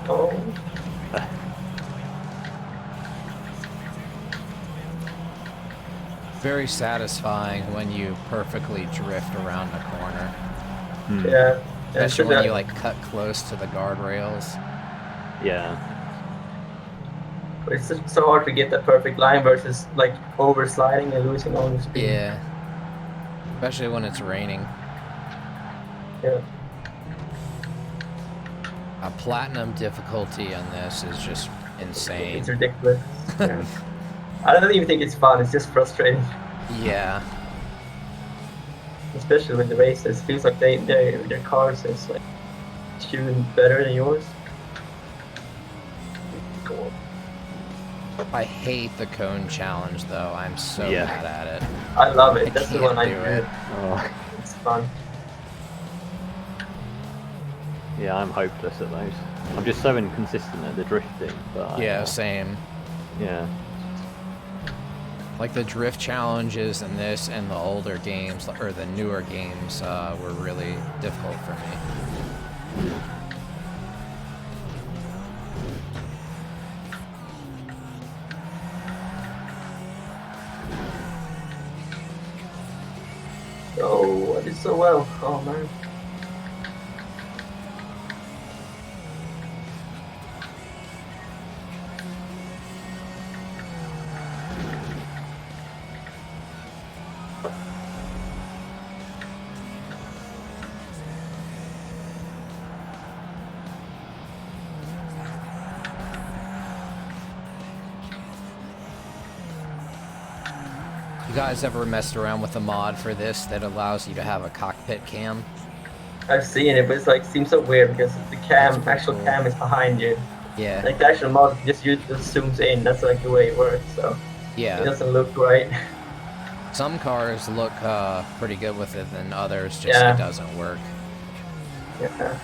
Oh, Very satisfying when you perfectly drift around a corner. yeah. Especially when you like cut close to the guardrails. Yeah. But it's so hard to get that perfect line versus like oversliding and losing all your speed. Yeah. Especially when it's raining. Yeah. A platinum difficulty on this is just insane. It's ridiculous. Yeah. I don't even think it's fun. It's just frustrating. Yeah. Especially with the races, it feels like their cars is like tuned better than yours. Cool. I hate the cone challenge though. I'm so bad at it. I love it. That's the one I do. Oh. It's fun. Yeah, I'm hopeless at those. I'm just so inconsistent at the drifting. But yeah, same. Yeah. Like the drift challenges in this and the older games, or the newer games, were really difficult for me. Oh, I did so well. Oh man. You guys ever messed around with a mod for this that allows you to have a cockpit cam? I've seen it, but it's like seems so weird because the actual cam is behind you. Yeah. Like the actual mod just zooms in. That's like the way it works. So yeah, it doesn't look right. Some cars look pretty good with it, than others just it doesn't work. Yeah.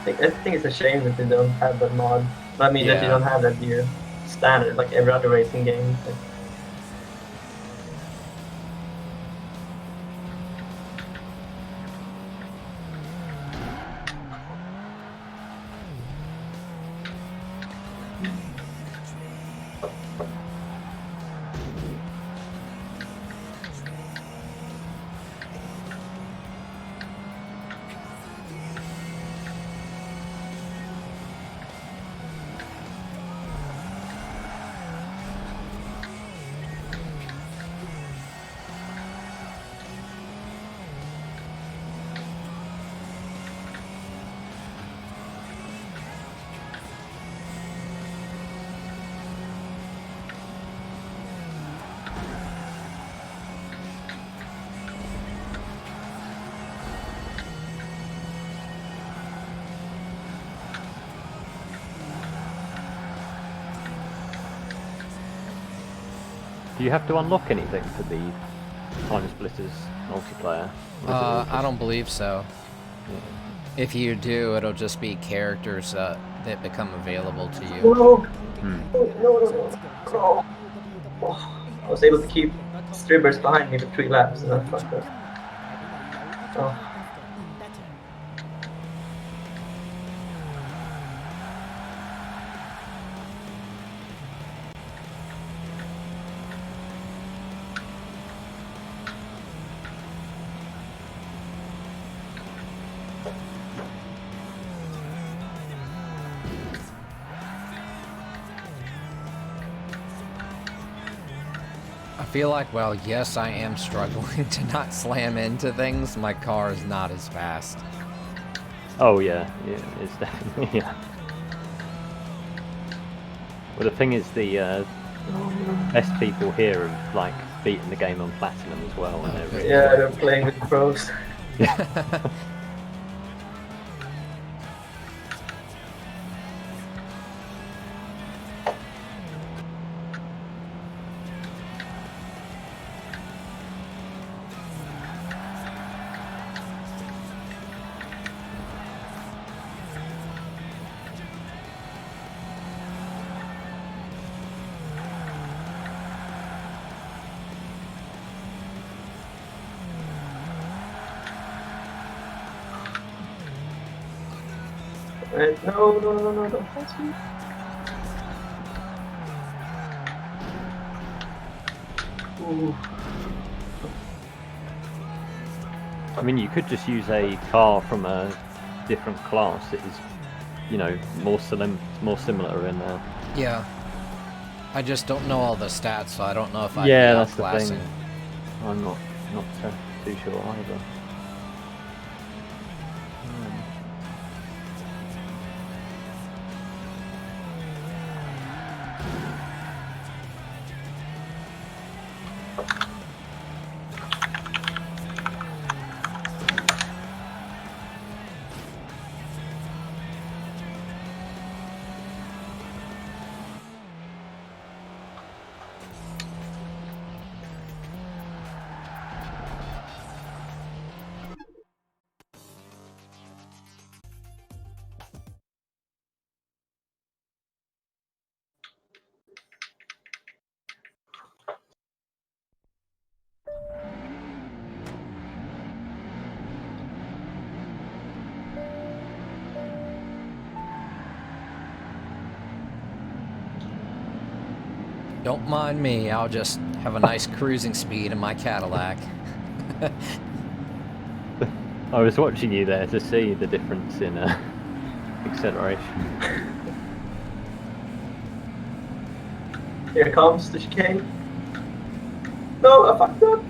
I think it's a shame that they don't have that mod. I mean that you don't have that here standard like every other racing game. Like, Do you have to unlock anything for the Time Splitters multiplayer? I don't believe so. Yeah. If you do, it'll just be characters that become available to you. no. No. Oh, I was able to keep strippers behind me for 3 laps and that fucked up. Oh. I feel like, well, yes, I am struggling to not slam into things. My car is not as fast. Oh yeah, it's definitely yeah. Well, the thing is, the best people here have like beaten the game on platinum as well, and they're really they're playing with pros. No, don't pass me. Ooh. I mean, you could just use a car from a different class that is, you know, more similar in there. Yeah. I just don't know all the stats, so I don't know if I'd Yeah, be that's the outclassing. thing. I'm not too sure either. Don't mind me, I'll just have a nice cruising speed in my Cadillac. I was watching you there to see the difference in acceleration. Here comes the chicane. No, I fucked up.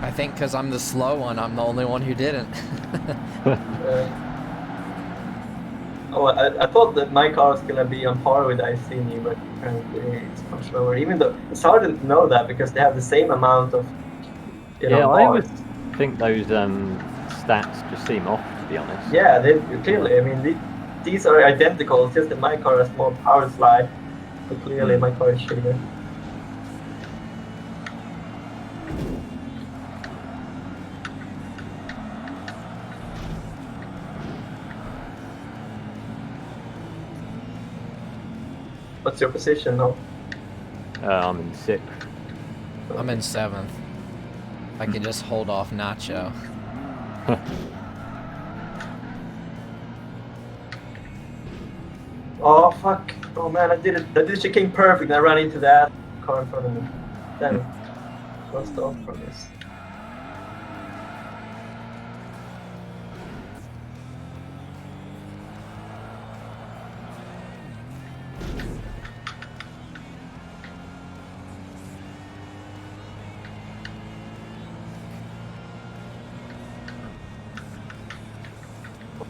I think because I'm the slow one, I'm the only one who didn't. I thought that my car was gonna be on par with Iceni, but apparently it's much lower. Even though it's hard to know that because they have the same amount of, you know, I bars. always think those stats just seem off, to be honest. Yeah, they clearly. I mean, these are identical. It's just that my car has more power slide, but clearly my car is shittier. What's your position now? I'm in 6th. I'm in 7th. I could just hold off Nacho. Oh fuck! Oh man, I did it. I did the chicane perfect. And I ran into that car in front of me. Damn. Lost off from this.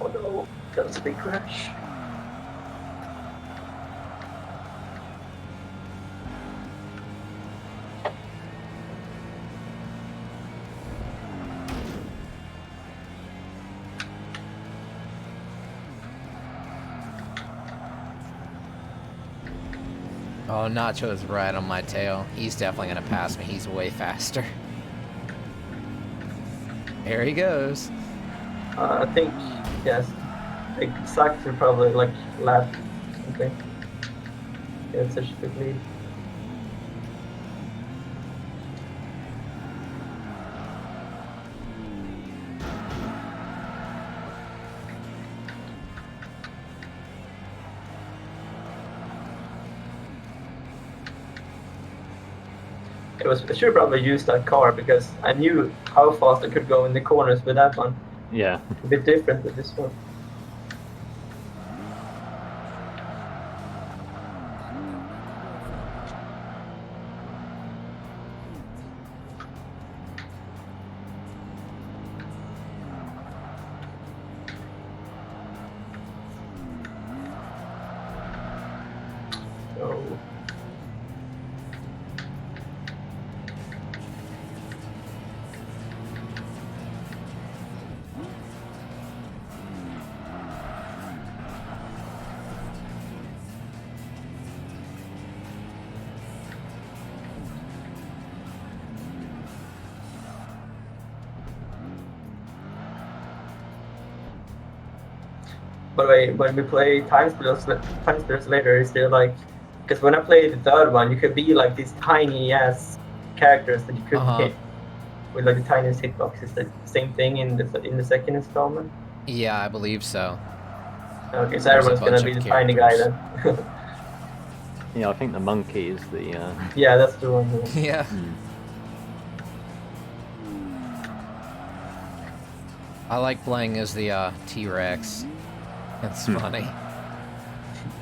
Oh no, that was a big crash. Oh, Nacho is right on my tail. He's definitely going to pass me. He's way faster. There he goes. I think, yes. Like, Sachs are probably like last, I think. Yeah, it's such a big lead. I should probably use that car because I knew how fast I could go in the corners with that one. Yeah. A bit different with this one. So. By the way, when we play time splitters later, is there like, because when I played the third one, you could be like these tiny ass characters that you couldn't hit. with like the tiniest hitbox. Is the same thing in the second installment? Yeah, I believe so. Okay, so There's a everyone's gonna bunch be of the tiny guy characters. then. Yeah, I think the monkey is the. Yeah, that's the one. Yeah. I like playing as the T-Rex. It's funny.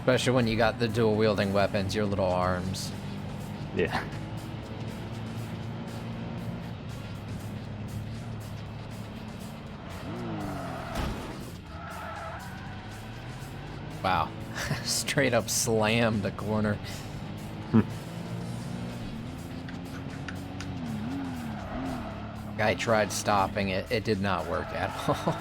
Especially when you got the dual wielding weapons, your little arms. Yeah. Wow. Straight up slammed the corner. Guy tried stopping it. It did not work at all.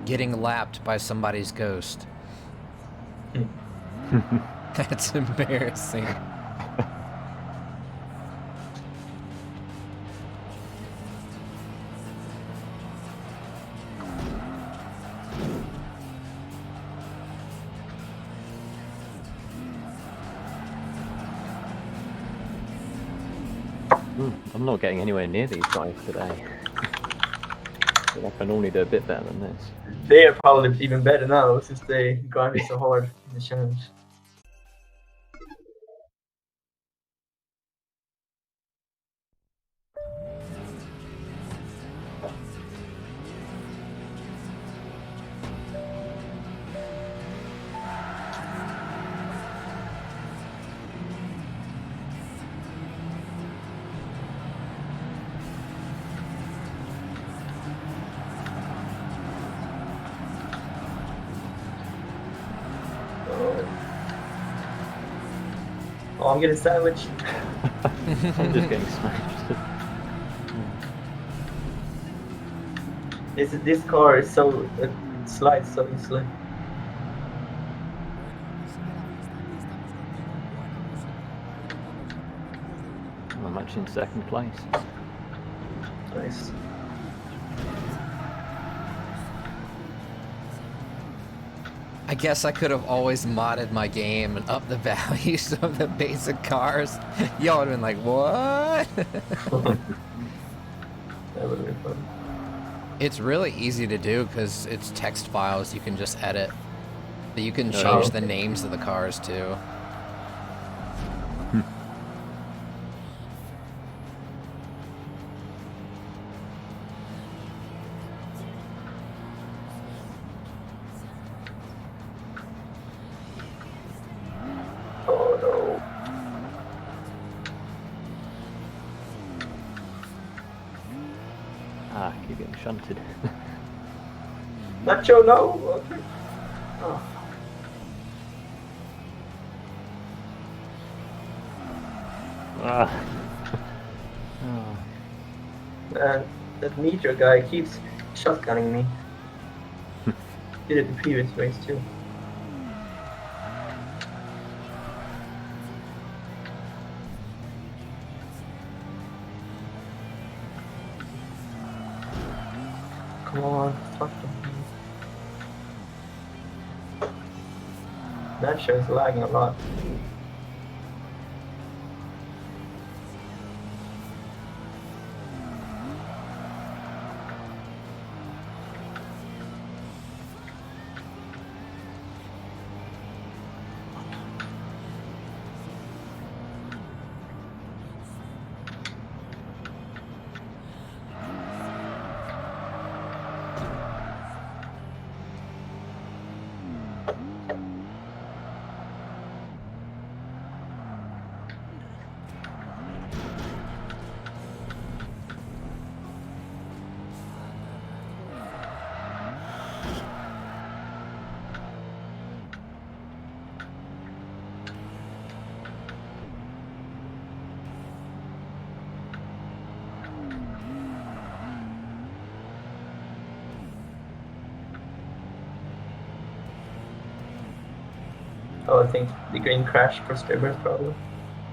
Getting lapped by somebody's ghost. That's embarrassing. I'm not getting anywhere near these guys today. I can only do a bit better than this. They are probably even better now since they grind me so hard in the challenge. Oh, I'm getting sandwiched. I'm just getting smashed. This car is so it slides so easily. I'm actually in second place. Nice. I guess I could have always modded my game and upped the values of the basic cars. Y'all would have been like, what? That would have been fun. It's really easy to do because it's text files you can just edit. But you can change the names of the cars too. Oh no. Ah, I keep getting shunted. Nacho, no! Okay. Oh. Ah. Oh. Man, that meteor guy keeps shotgunning me. Did it the previous race too. Come on, fuck him. That show is lagging a lot. Oh, I think the green crashed for Stribber's problem.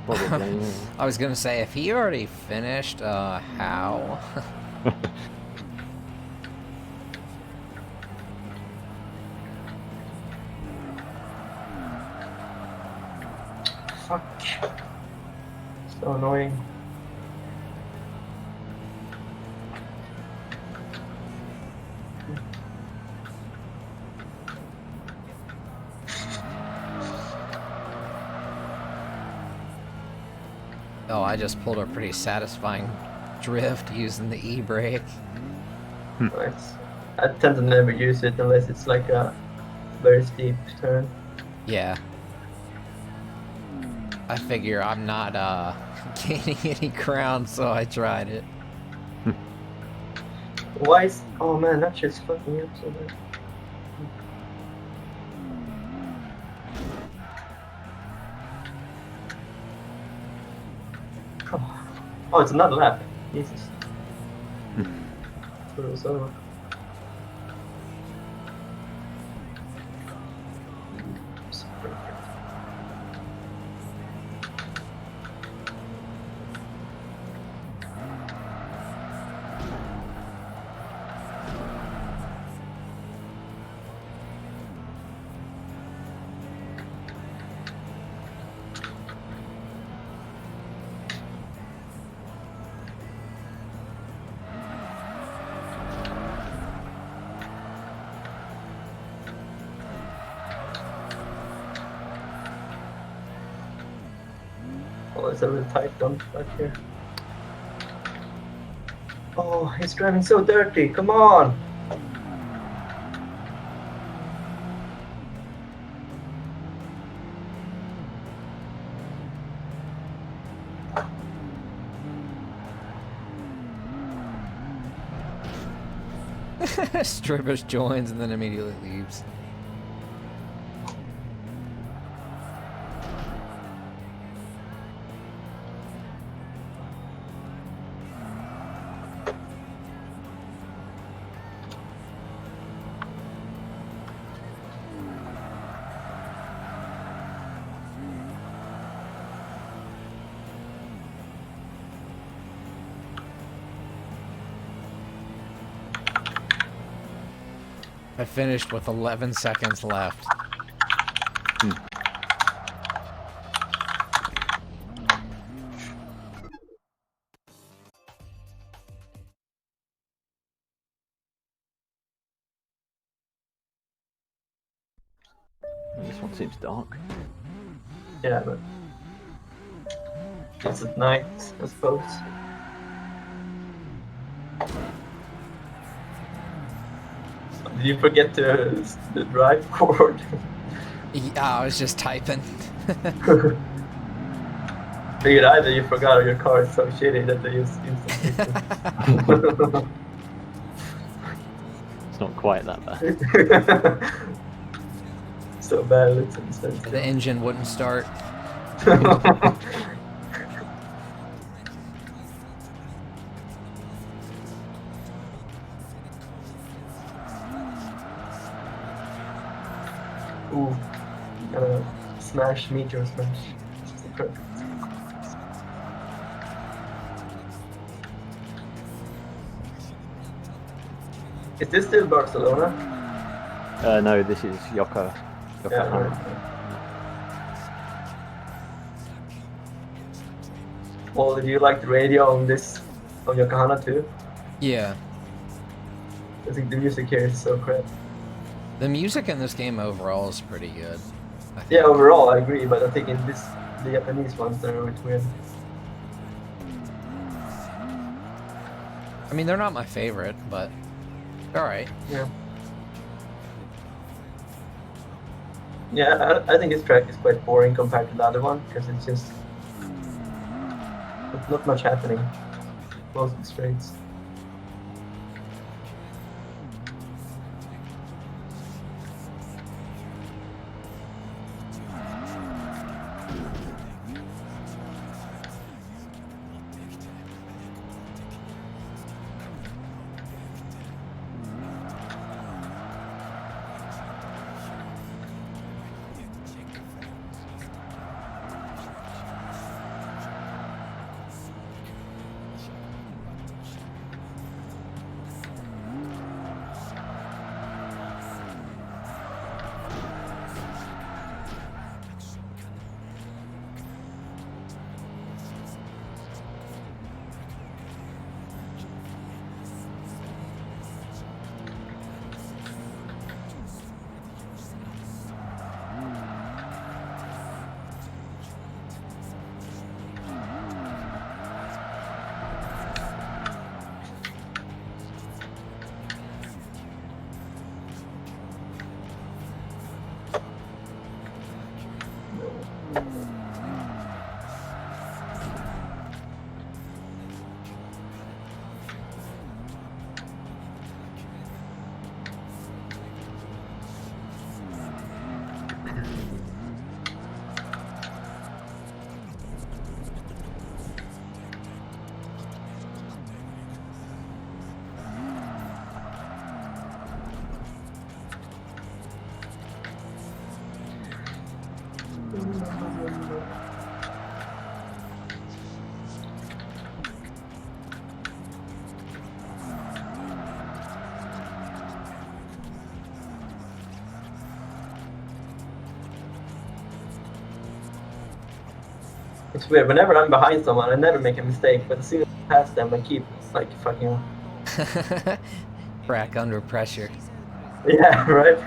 Probably, yeah. I was gonna say, if he already finished, how? Fuck. So annoying. Oh, I just pulled a pretty satisfying drift using the e-brake. Nice. I tend to never use it unless it's like a very steep turn. Yeah. I figure I'm not gaining any ground, so I tried it. Why is... Oh man, that shit's fucking me up so bad. Oh, it's another lap. Jesus. Thought it was over. Oh, it's a really tight dump back here. Oh, he's driving so dirty. Come on. Strippers joins and then immediately leaves. I finished with 11 seconds left. This one seems dark. Yeah, but it's at night, I suppose. Did you forget to the drive cord? Yeah, I was just typing. Figured either you forgot or your car is so shitty that they use instant. It's not quite that bad. So bad it's instant. The engine wouldn't start. Ooh, gotta smash, meteor smash. It's perfect. Is this still Barcelona? No, this is Yokohama. Yeah, right. Well, do you like the radio on this, on Yokohama too? Yeah. I think the music here is so crap. The music in this game overall is pretty good. I think. Yeah, overall I agree, but I think in this, the Japanese ones, they're a bit weird. I mean, they're not my favorite, but they're alright. Yeah. Yeah, I think this track is quite boring compared to the other one, because it's just not much happening. Most of the straights. It's weird. Whenever I'm behind someone, I never make a mistake. But as soon as I pass them, I keep like fucking. Crack under pressure. Yeah, right.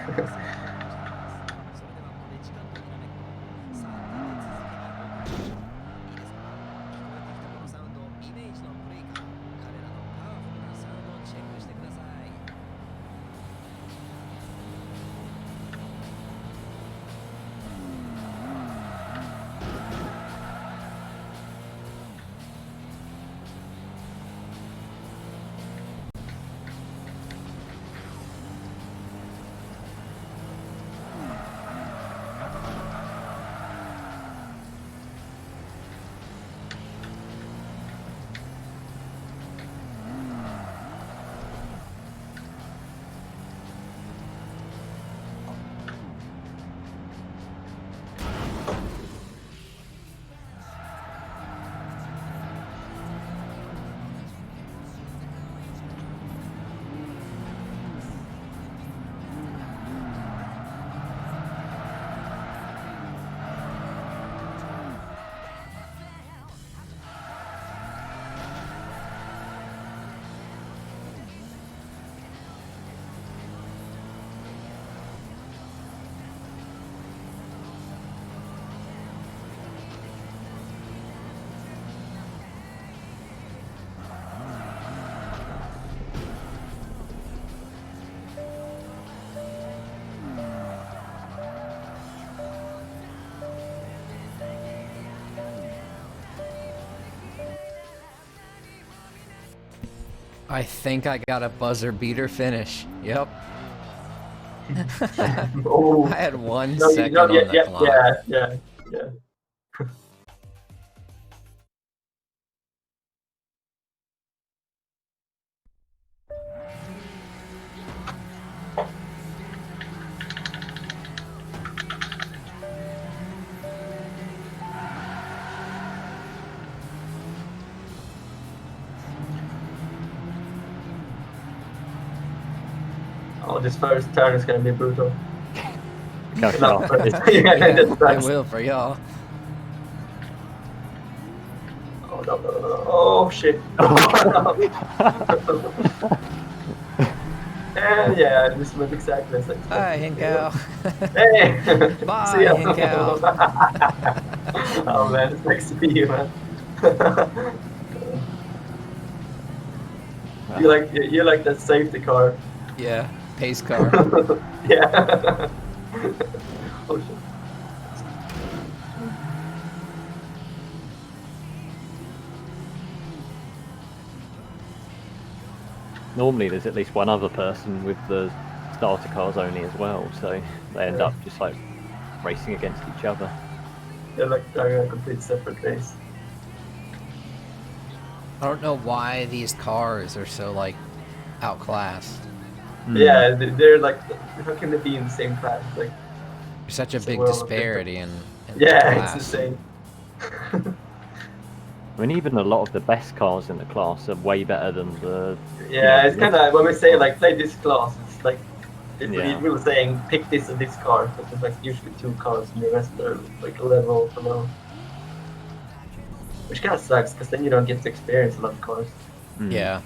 I think I got a buzzer beater finish. Yep. Oh. I had 1 No, second on the clock. Yeah. Oh, this first turn is gonna be brutal. Go No, sharp. It will for y'all. Oh no. Oh shit. And yeah, this was exactly as I expected. Hi, Hinkow. Hey! Bye, See ya. Hinkow. Oh man, it's nice to see you, man. you like that safety car. Yeah, pace car. Yeah. Oh shit. Normally there's at least one other person with the starter cars only as well, so they end up just like racing against each other. They're like driving a complete separate race. I don't know why these cars are so like outclassed. Yeah, they're like, how can they be in the same class? Like, There's such a It's a big world of disparity in yeah, class. it's insane. I mean, even a lot of the best cars in the class are way better than the. Yeah, it's kind of when we say like play this class, it's like Yeah. we were saying pick this and this car, but there's like usually 2 cars and the rest are like a level below. Which kind of sucks because then you don't get to experience a lot of cars. Yeah.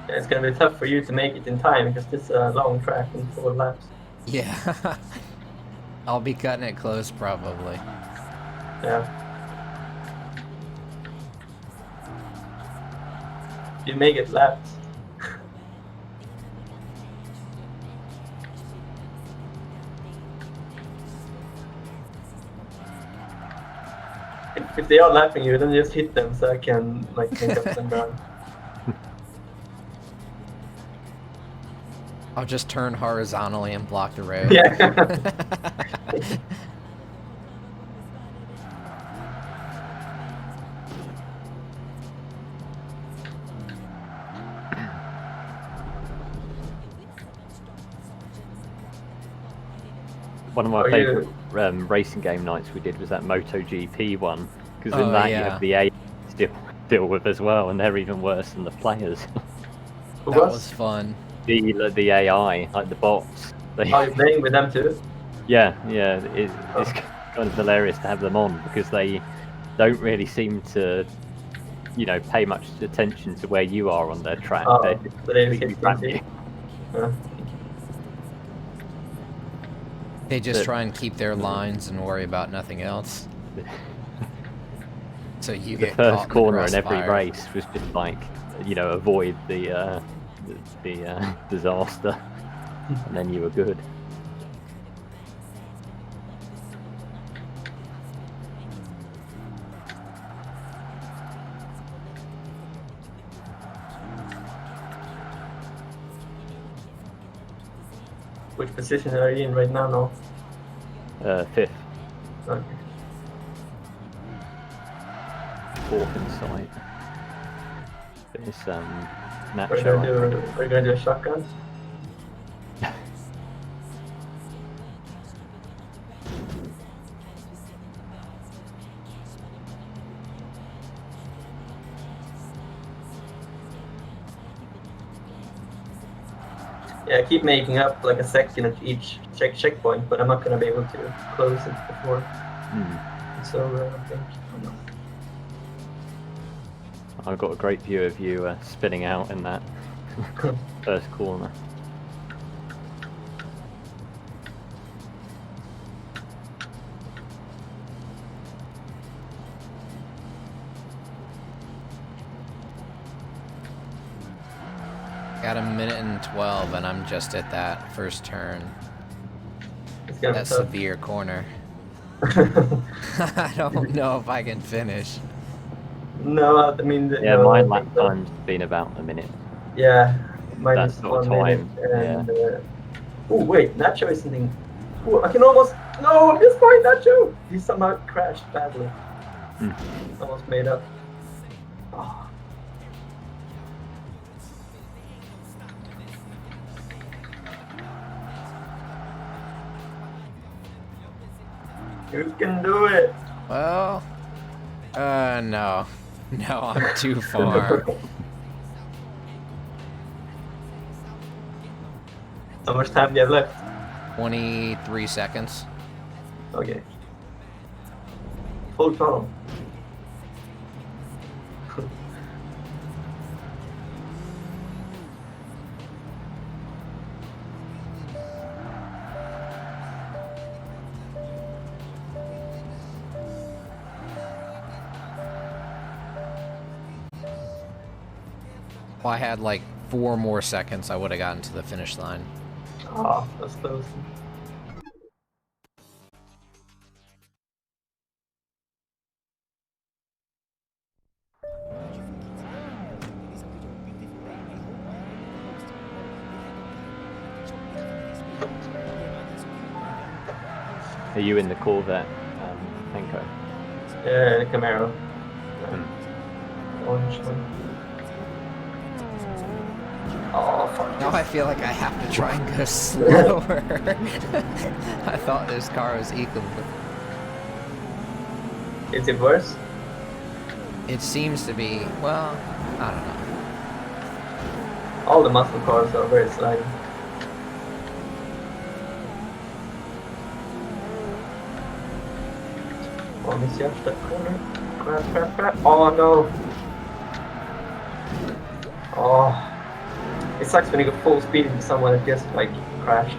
Yeah, it's gonna be tough for you to make it in time because this is a long track and 4 laps. Yeah. I'll be cutting it close probably. Yeah. You make it laps. If they are laughing at you, then just hit them so I can like think of some ground. I'll just turn horizontally and block the road. Yeah. One of my favourite racing game nights we did was that MotoGP one, because in that you have the AI to deal with as well, and they're even worse than the players. That was fun. The AI, like the bots. Are you playing with them too? Yeah, it's kind of hilarious to have them on because they don't really seem to, you know, pay much attention to where you are on their track. Oh, They completely ram you. They just try and keep their lines and worry about nothing else. So you get the caught first corner in every crossfire. race was just like, you know, avoid the disaster, and then you were good. Which position are you in right now? No. Fifth. Okay. Fourth in sight. It's We're Nacho. gonna do a shotgun. Yeah, I keep making up like a second at each checkpoint, but I'm not gonna be able to close it before. It's over, I think. I've got a great view of you spinning out in that first corner. Got a minute and 12, and I'm just at that first turn. It's gonna That be tough. severe corner. I don't know if I can finish. No, I mean... Yeah, no, my I lap think so. time's been about a minute. Yeah, mine That is sort of 1 minute time, and... Oh wait, Nacho is something... Oh, I can almost... No, I'm just going Nacho! He somehow crashed badly. Almost made up. Oh. You can do it! Well, no. No, I'm too far. How much time do you have left? 23 seconds. Okay. Full throttle. If I had like 4 more seconds, I would have gotten to the finish line. Oh, that's close. Are you in the Corvette, Henko? Yeah, the Camaro. Orange one. Oh, fuck. Now I feel like I have to try and go slower. I thought this car was equal. Is it worse? It seems to be, well, I don't know. All the muscle cars are very sliding. Oh, misjudged that corner. Crap. Oh no! Oh. It sucks when you go full speed into someone that just like crashed.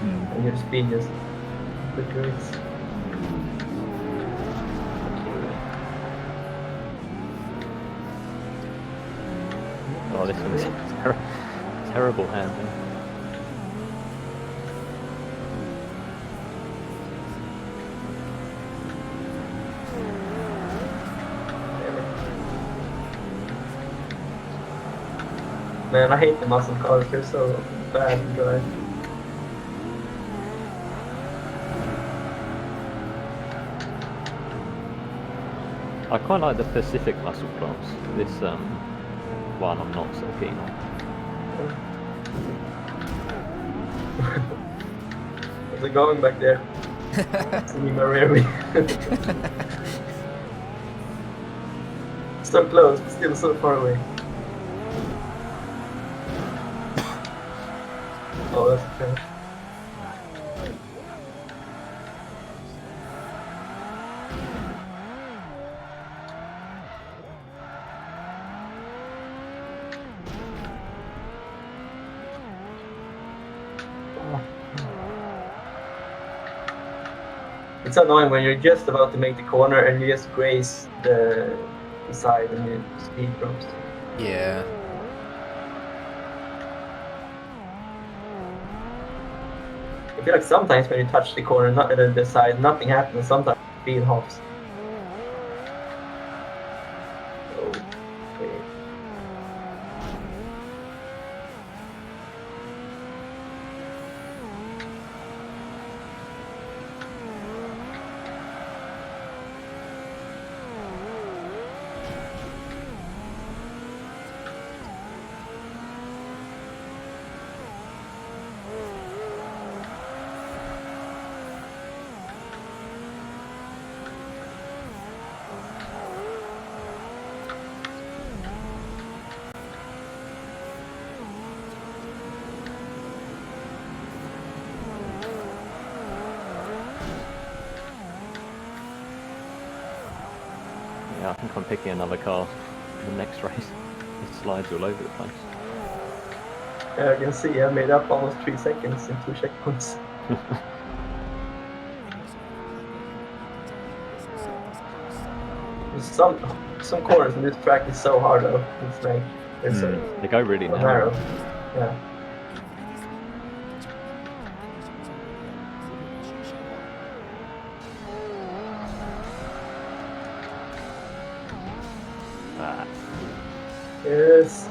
And your speed just fluctuates. Oh, this one's terrible handling. Man, I hate the muscle cars. They're so bad to drive. I quite like the Pacific muscle cars. This one I'm not so keen on. How's it going back there? See my rear wheel. So close, but still so far away. Oh, that's okay. It's annoying when you're just about to make the corner and you just graze the side and your speed drops. Yeah. I feel like sometimes when you touch the corner, not the side, nothing happens. Sometimes the speed hops. Okay. Yeah, I think I'm picking another car in the next race. It slides all over the place. Yeah, you can see I made up almost 3 seconds in 2 checkpoints. Some corners in this track is so hard though. It's like they go really so narrow. Yeah. Ah. Yes.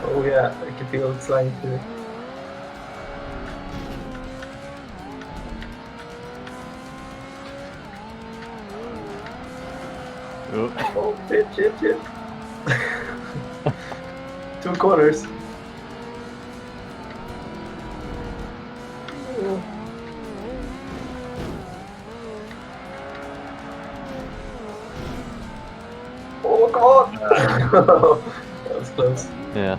Oh yeah, I can feel it sliding through. Oh, shit. 2 corners. Oh, come on! That was close. Yeah.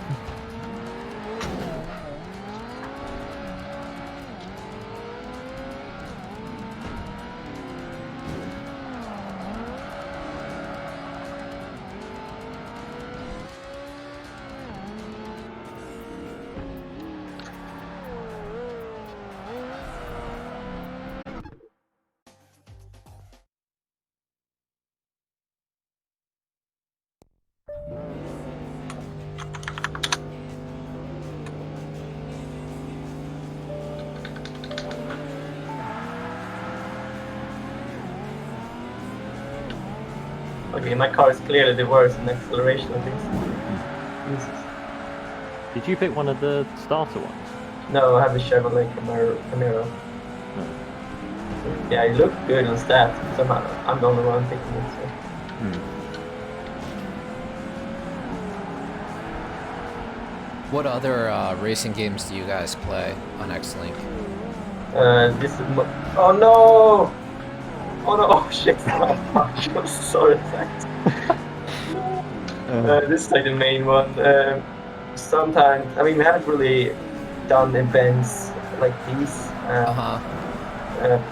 Okay, my car is clearly the worst in acceleration of these. Jesus. Did you pick one of the starter ones? No, I have a Chevrolet Camaro. No. Yeah, it looked good on stats. Somehow I'm the only one picking it. So. What other racing games do you guys play on XLink? This is oh no! Oh no! Oh shit! I'm sorry, thanks. This is like the main one. Sometimes, I mean, we haven't really done events like these.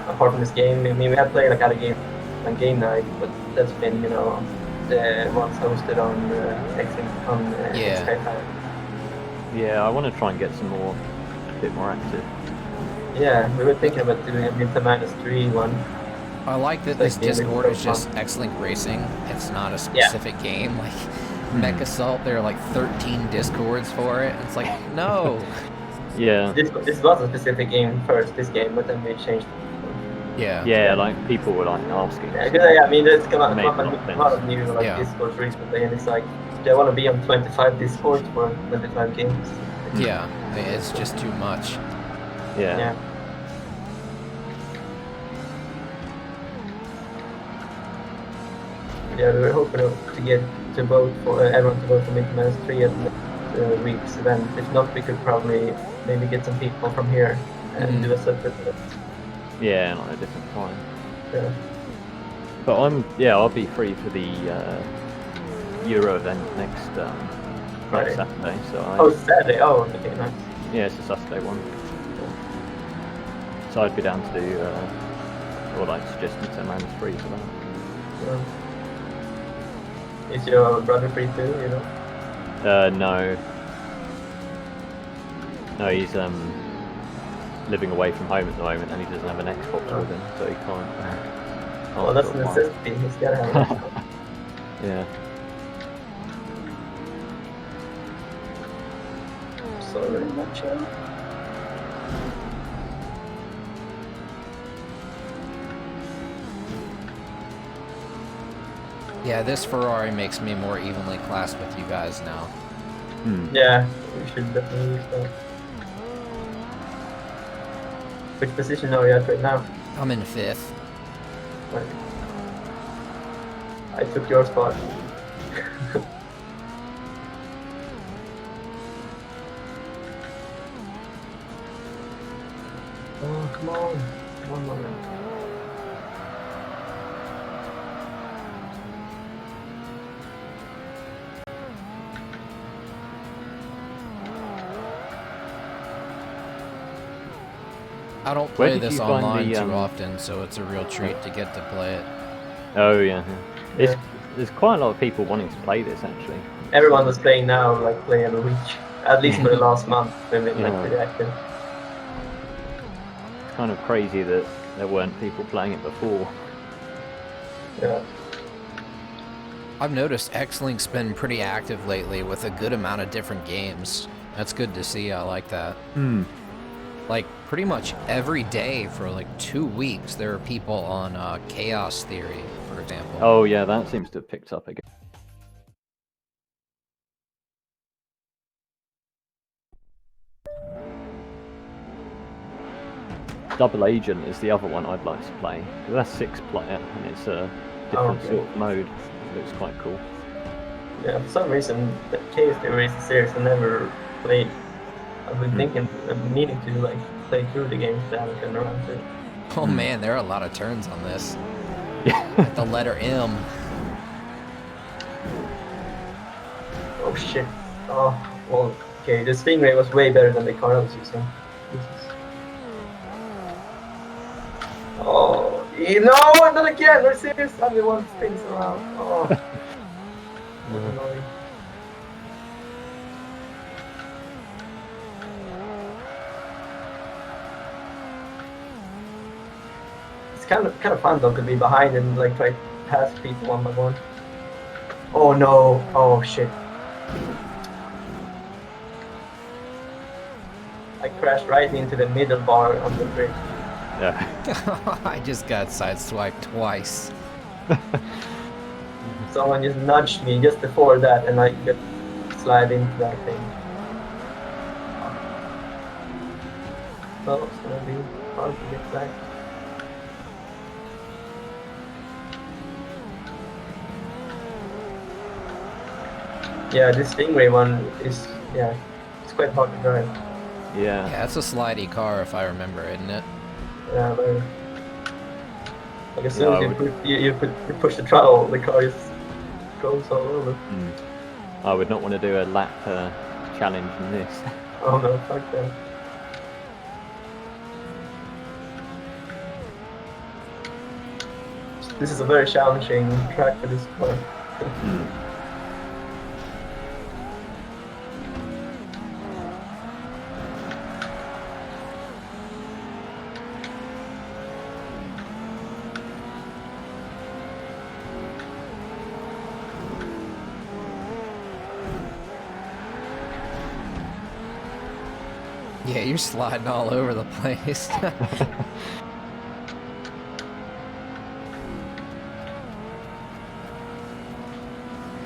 Apart from this game, I mean, we have played like other games on game night, but that's been, you know, the ones hosted on XLink on Skype. Yeah, I want to try and get some more, a bit more active. Yeah, we were thinking about doing a Winter Minus 3 one. I like that this Discord is just XLink Racing. It's not a specific game. Like Mech Assault, there are like 13 Discords for it. It's like, no. Yeah. This was a specific game first, this game, but then we changed it. Yeah. Yeah, like people were like asking. Yeah, because I mean, there's come Made up a a lot of lot of sense. new like Yeah. Discords recently, and it's like, do I want to be on 25 Discords for 25 games? Yeah, it's just too much. Yeah. Yeah. Yeah, we were hoping to get to vote for everyone to vote for Midnight Madness 3 at next week's event. If not, we could probably maybe get some people from here and do a separate event. Yeah, like a different time. Yeah. But I'll be free for the Euro event next Saturday. So Saturday. Oh, okay, nice. yeah, it's a Saturday one. So I'd be down to do, or like suggesting 10 rounds free for that. Yeah. Is your brother free too? You know? No. No, he's living away from home at the moment, and he doesn't have an Xbox with him, so he can't. Well, that's a necessity. He's gotta have an Xbox. Yeah. So very much. Yeah, this Ferrari makes me more evenly classed with you guys now. Yeah, we should definitely use that. Which position are you at right now? I'm in 5th. Like, I took your spot. Oh, come on. One moment. I don't Where play did this you find online the, too often, so it's a real treat to get to play it. Oh yeah. There's quite a lot of people wanting to play this actually. Everyone was playing now, like play every week. At least for the last month, they've been like pretty active. It's kind of crazy that there weren't people playing it before. Yeah. I've noticed XLink's been pretty active lately with a good amount of different games. That's good to see. I like that. Like pretty much every day for like 2 weeks, there are people on Chaos Theory, for example. Oh yeah, that seems to have picked up again. Double Agent is the other one I'd like to play. That's 6-player and it's a different sort of mode. It looks quite cool. Yeah, for some reason, the Chaos Theory is a series I never played. I've been thinking, meaning to like play through the games that I haven't gotten around to. Oh man, there are a lot of turns on this. Yeah. The letter M. Oh shit. Oh, well, okay, the Stingray was way better than the car I was using. Oh, no, not again! We're serious. I'm the one who spins around. Oh. That's annoying. It's kind of fun though to be behind and like try to pass people one by one. Oh no! Oh shit! I crashed right into the middle bar on the bridge. Yeah. I just got sideswiped twice. Someone just nudged me just before that, and I got slide into that thing. So it's gonna be hard to get back. Yeah, this Stingray one is it's quite hard to drive. Yeah. Yeah, it's a slidey car if I remember, isn't it? Yeah, but like as soon as you push the throttle, the car just goes all over. I would not want to do a lap challenge in this. Oh no, fuck that. This is a very challenging track for this car. Yeah, you're sliding all over the place.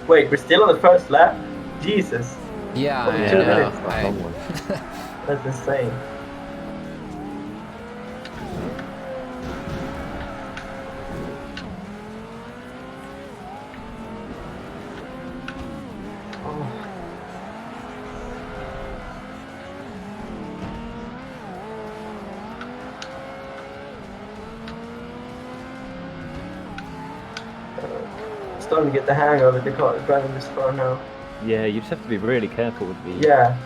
Wait, we're still on the first lap? Jesus. Yeah, Only I 2 know. minutes. That's a long one. That's insane. Oh. Starting to get the hang of it, the car driving this car now. Yeah, you just have to be really careful with the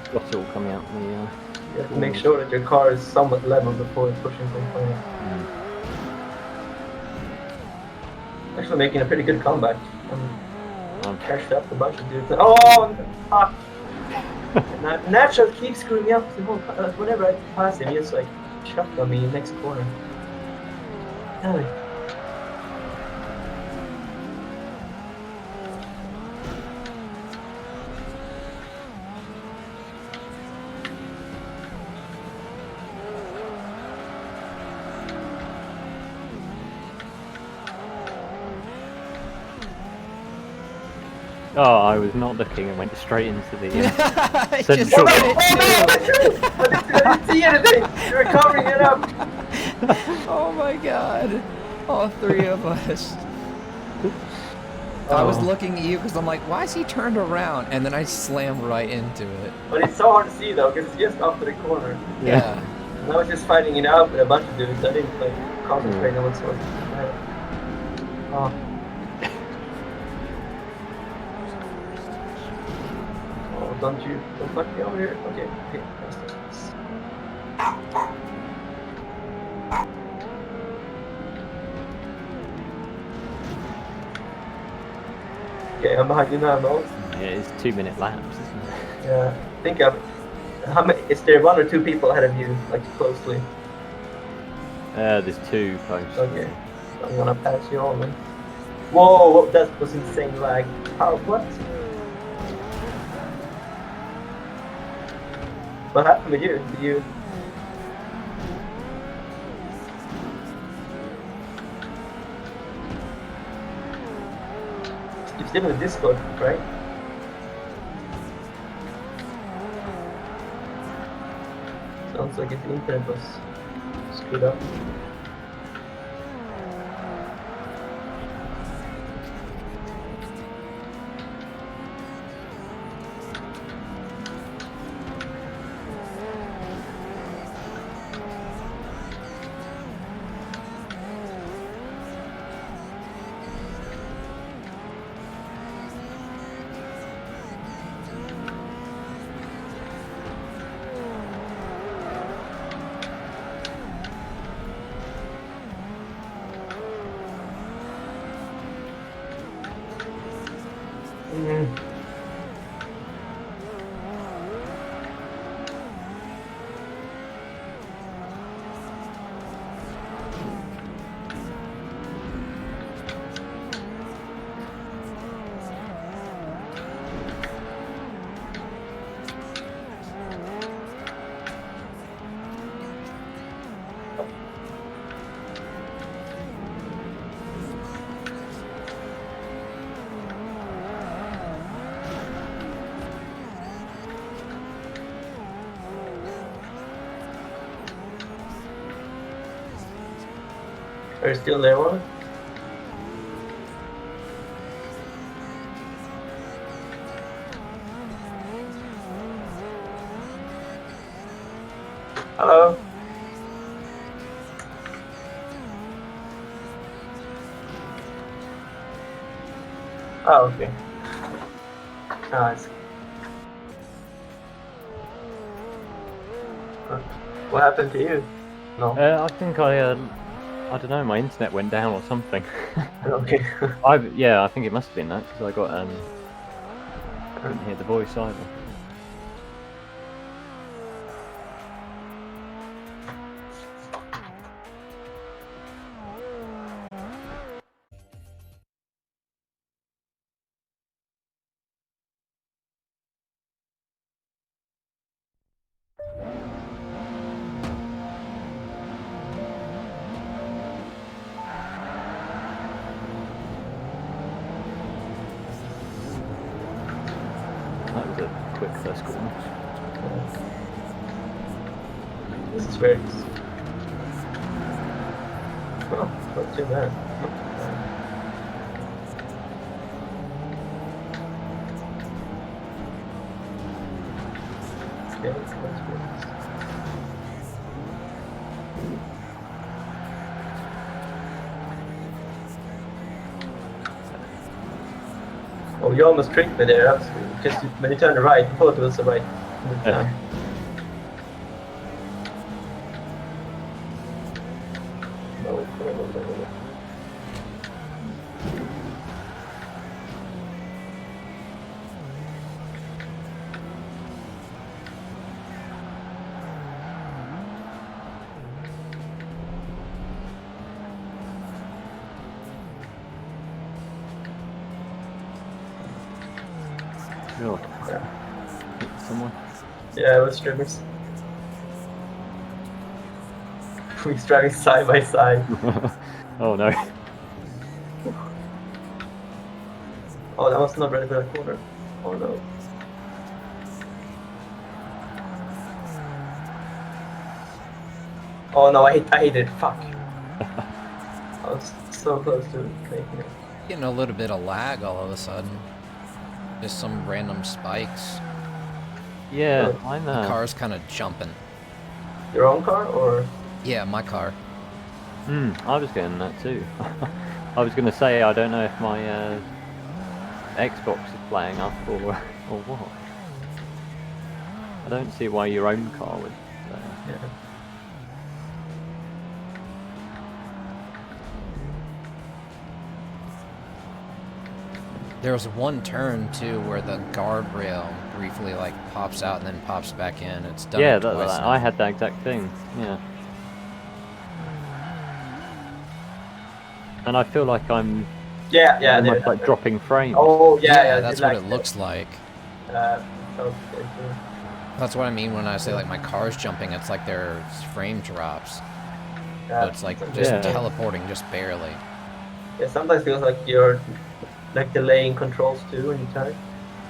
throttle coming out. You have to make sure that your car is somewhat level before pushing things on. Actually making a pretty good comeback. I'm cashed up a bunch of dudes. Oh, fuck! Nacho keeps screwing me up. Whenever I pass him, he just like chuck on me next corner. Really? Oh, I was not looking and went straight into the central. I didn't see anything! You were covering it up! Oh my god. All three of us. I was looking at you because I'm like, why is he turned around? And then I slammed right into it. But it's so hard to see though, because it's just after the corner. Yeah. And I was just fighting it out with a bunch of dudes. I didn't like concentrate on what's supposed to be. Oh. Don't fuck me over here. Okay. Okay, I'm behind you now, no? Yeah, it's 2-minute laps, isn't it? Yeah, I think how many? Is there 1 or 2 people ahead of you, like closely? There's 2 close. Okay, so I'm gonna pass you on then. Whoa, that was insane lag. How? What? What happened with you? Did you? You're still in the Discord, right? Sounds like the internet was screwed up. Are you still there, one? Hello. Oh, okay. Nice. What happened to you? No. I think I don't know, my internet went down or something. Okay. I think it must have been that, because I got, couldn't hear the voice either. quick first corner. This is very easy. Oh, not too bad. Okay, that's good. Oh, you almost tricked me there, because when you turned right, you thought it was the right. Oh, Yeah. someone. Yeah, it was strippers. We're driving side by side. Oh no. Oh, that was not ready for that corner. Oh no. Oh no, I hate it. Fuck. I was so close to making it. Getting a little bit of lag all of a sudden. Just some random spikes. Yeah, Oh. I'm The car's kind of jumping. Your own car or? Yeah, my car. I was getting that too. I was going to say, I don't know if my Xbox is playing up or what. I don't see why your own car would. Yeah. There's one turn too where the guardrail briefly like pops out and then pops back in. It's done Yeah, it twice now. I had that exact thing. Yeah. And I feel like I'm almost like dropping frames. Oh Yeah, that's what it looks like. Okay. That's what I mean when I say like my car's jumping. It's like there's frame drops. So it's like just teleporting just barely. Yeah, sometimes it feels like you're like delaying controls too when you turn,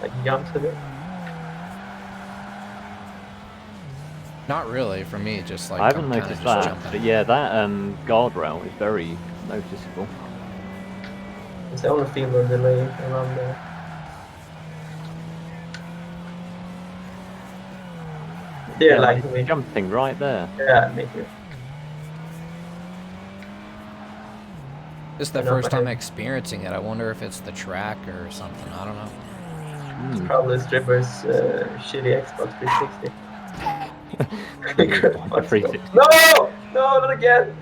like jumps a bit. Not really for me. Just like I haven't I'm kinda noticed just that, jumping. but yeah, that guardrail is very noticeable. It's the only feel of delay around there. They're like me. Jumping right there. Yeah, me too. This is the first time experiencing it. I wonder if it's the track or something. I don't know. It's probably Stripper's shitty Xbox 360. 360. No! No, not again!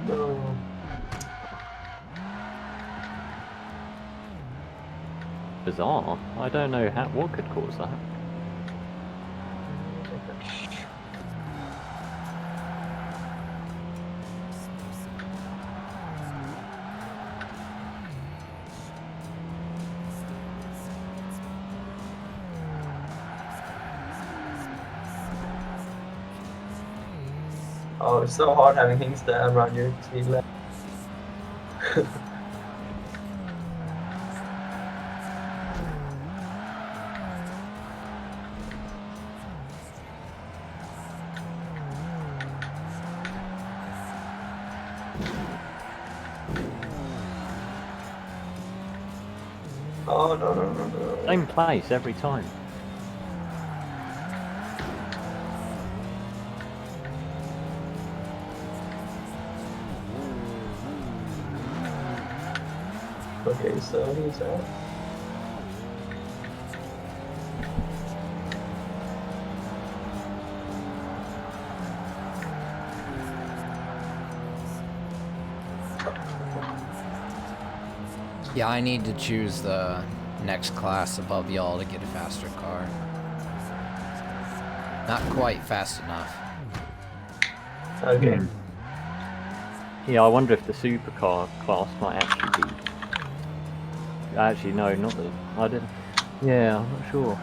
No. Bizarre. I don't know what could cause that. Oh, it's so hard having things that around your speed left. Oh no. Same place every time. Okay, so he's out. Yeah, I need to choose the next class above y'all to get a faster car. Not quite fast enough. Okay. Yeah, I wonder if the supercar class might actually be. Actually, no, not the. I didn't. Yeah, I'm not sure.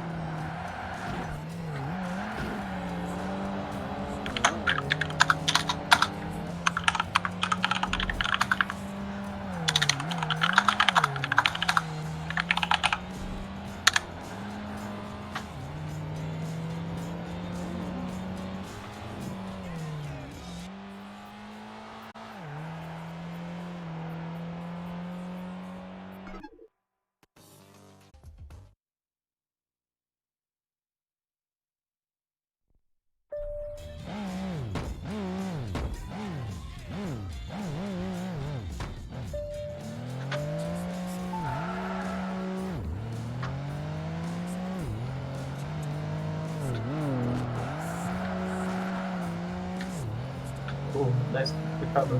nice recovery.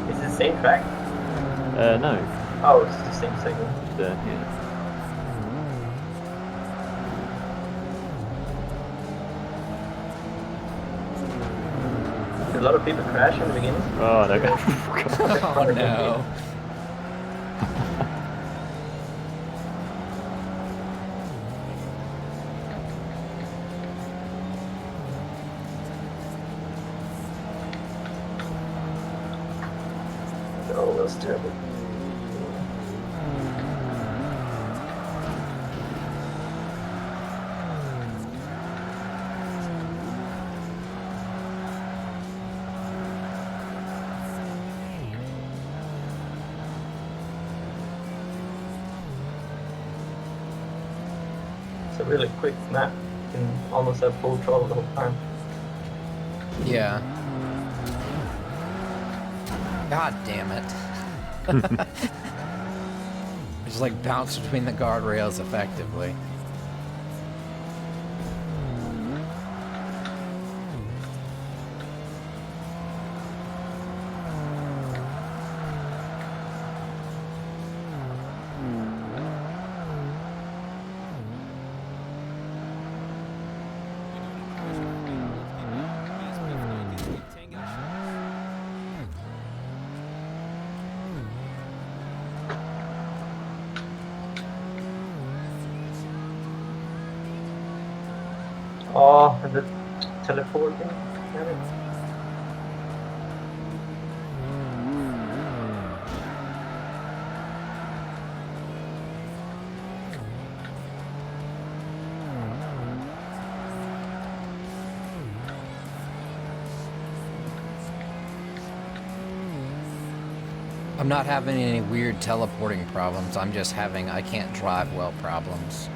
Is it the same track? No. Oh, it's the same segment. Yeah. Did a lot of people crash in the beginning? Oh, no. Oh no. Oh, that was terrible. It's a really quick map. You can almost have full throttle the whole time. Yeah. God damn it. Just like bounce between the guardrails effectively. Oh, and the teleporting. Damn it. I'm not having any weird teleporting problems. I'm just having I can't drive well problems.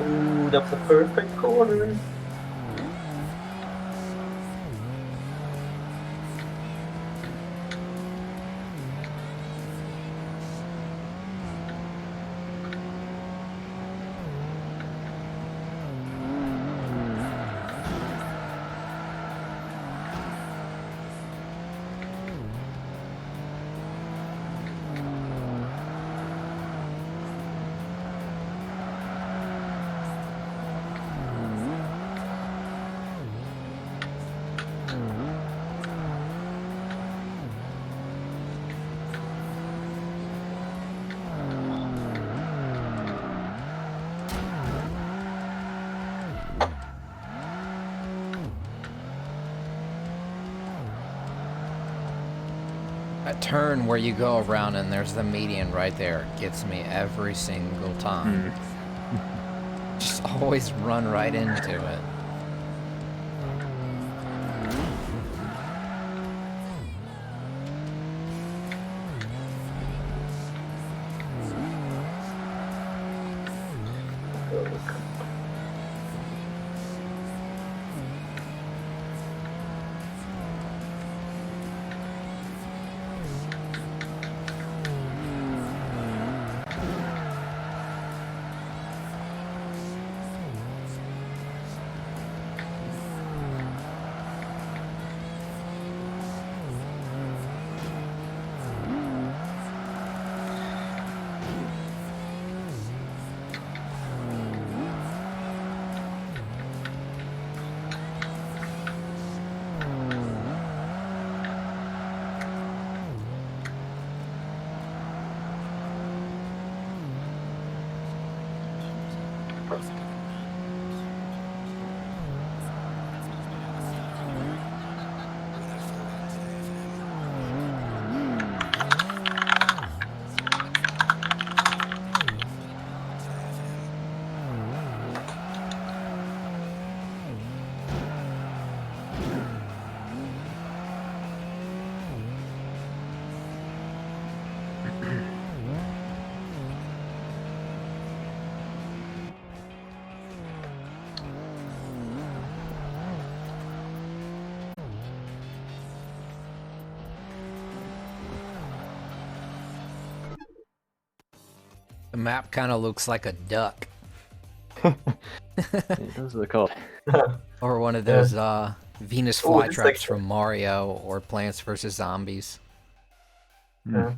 Ooh, that's a perfect corner. That turn where you go around and there's the median right there gets me every single time. Just always run right into it. The map kind of looks like a duck. It does look odd. Or one of those Venus flytraps like... from Mario or Plants vs. Zombies. Yeah.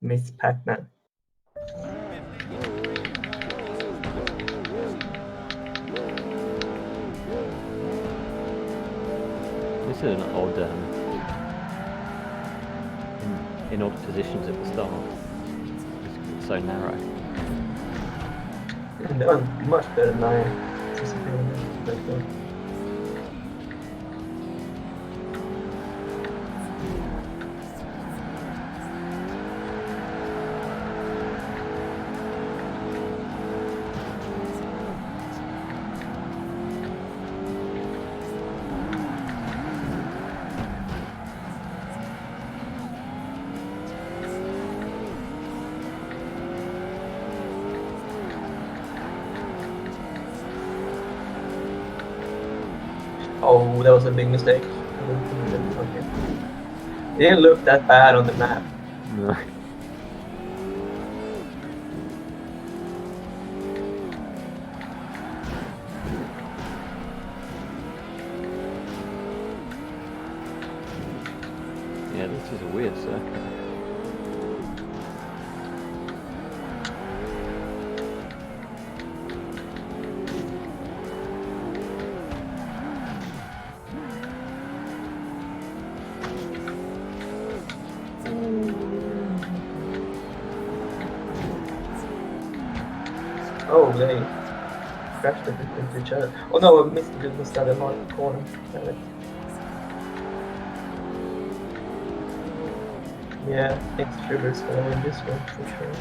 Miss Pac-Man. This is an odd, in odd positions at the start. It's so narrow. That was much better than I anticipated. Oh, that was a big mistake. Okay. It didn't look that bad on the map. No. Yeah, this is a weird circuit. Oh, they crashed into each other. Oh no, I missed that hard corner. Damn it. Yeah, I think Triver's gonna win this one for sure.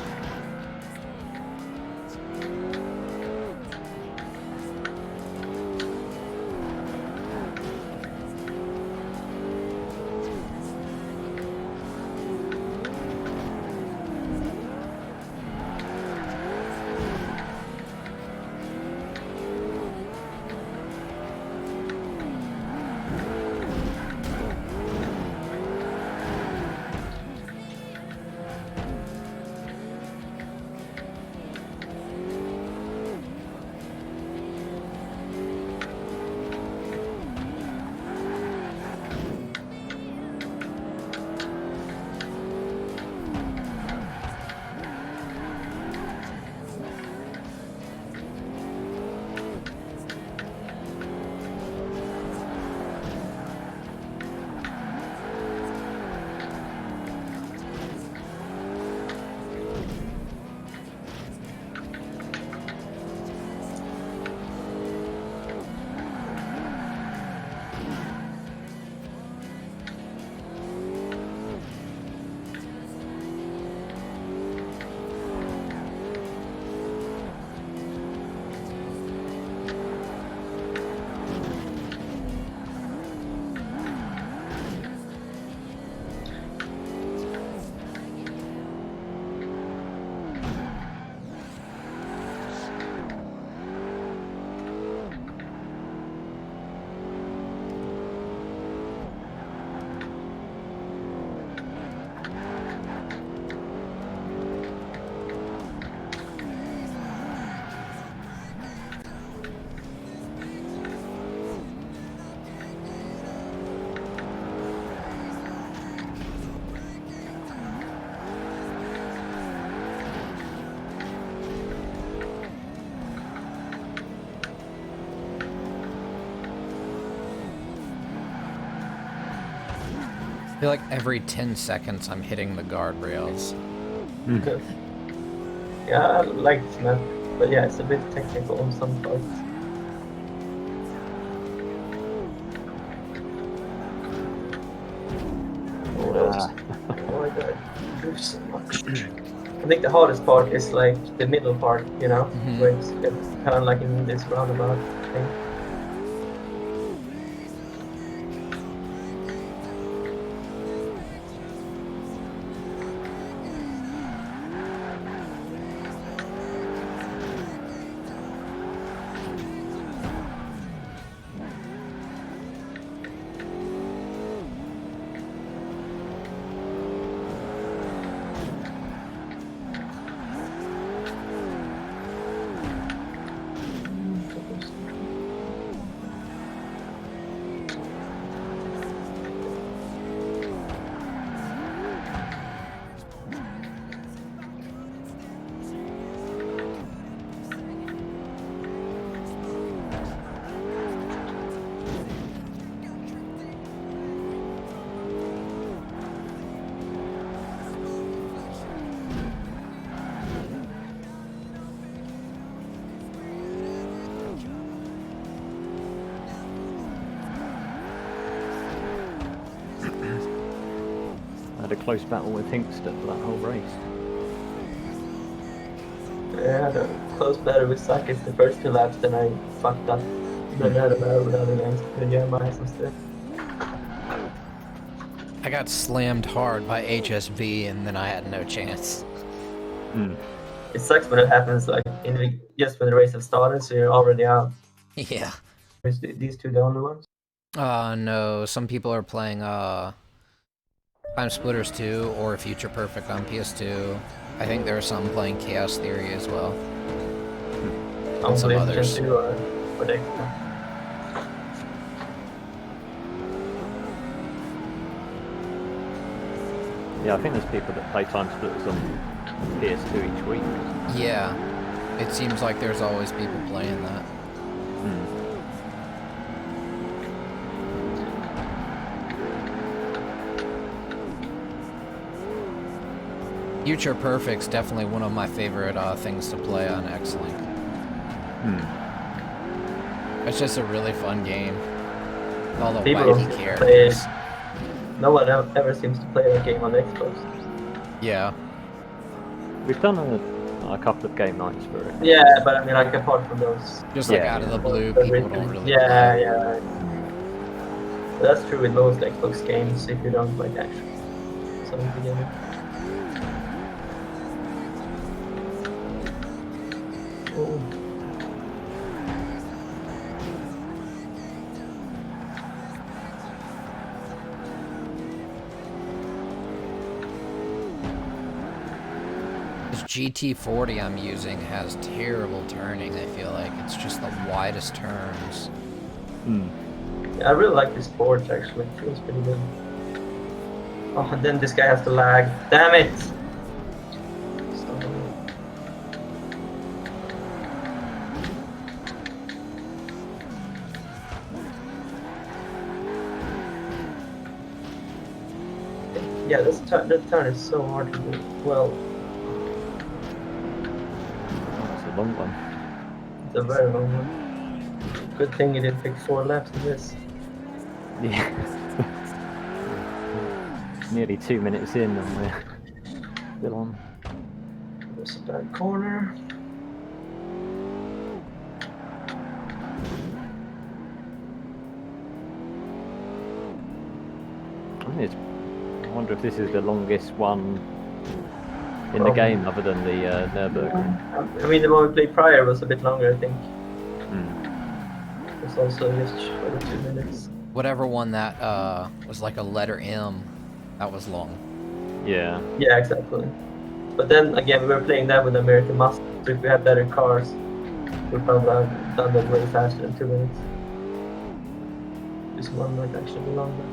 I feel like every 10 seconds I'm hitting the guardrails. Yeah, I like this map, but yeah, it's a bit technical on some parts. Oh my god, it moves so much. I think the hardest part is like the middle part, you know, where it's kind of like in this roundabout thing. Had a close battle with Hinkster for that whole race. Yeah, the close battle with Sakis the first 2 laps, then I fucked up. Then I had a battle with other guys, with Jeremiah and stuff. I got slammed hard by HSV and then I had no chance. It sucks when it happens like just when the race has started, so you're already out. Yeah. Is these two the only ones? No, some people are playing Time Splitters 2 or Future Perfect on PS2. I think there are some playing Chaos Theory as well. And some others. Or they, Yeah, I think there's people that play Time Splitters on PS2 each week. Yeah, it seems like there's always people playing that. Future Perfect's definitely one of my favorite things to play on XLink. It's just a really fun game. All the people wacky characters. No one ever seems to play that game on Xbox. Yeah. We've done a couple of game nights for it. Yeah, but I mean, like apart from those. Just like out of the blue, people don't really play. Yeah. But that's true with most Xbox games if you don't like action. Something together. Oh. This GT40 I'm using has terrible turning, I feel like. It's just the widest turns. Yeah, I really like this board actually. It feels pretty good. Oh, and then this guy has to lag. Damn it! Yeah, that turn is so hard to do well. It's a long one. It's a very long one. Good thing you didn't pick 4 laps in this. Yeah. Nearly 2 minutes in and we're still on. There's a bad corner. I wonder if this is the longest one in the game other than the Nürburgring. I mean, the one we played prior was a bit longer, I think. It's also just over 2 minutes. Whatever one that was like a letter M, that was long. Yeah. Yeah, exactly. But then again, we were playing that with American Muscle, so if we had better cars, we probably have done that way faster than 2 minutes. This one might actually be longer.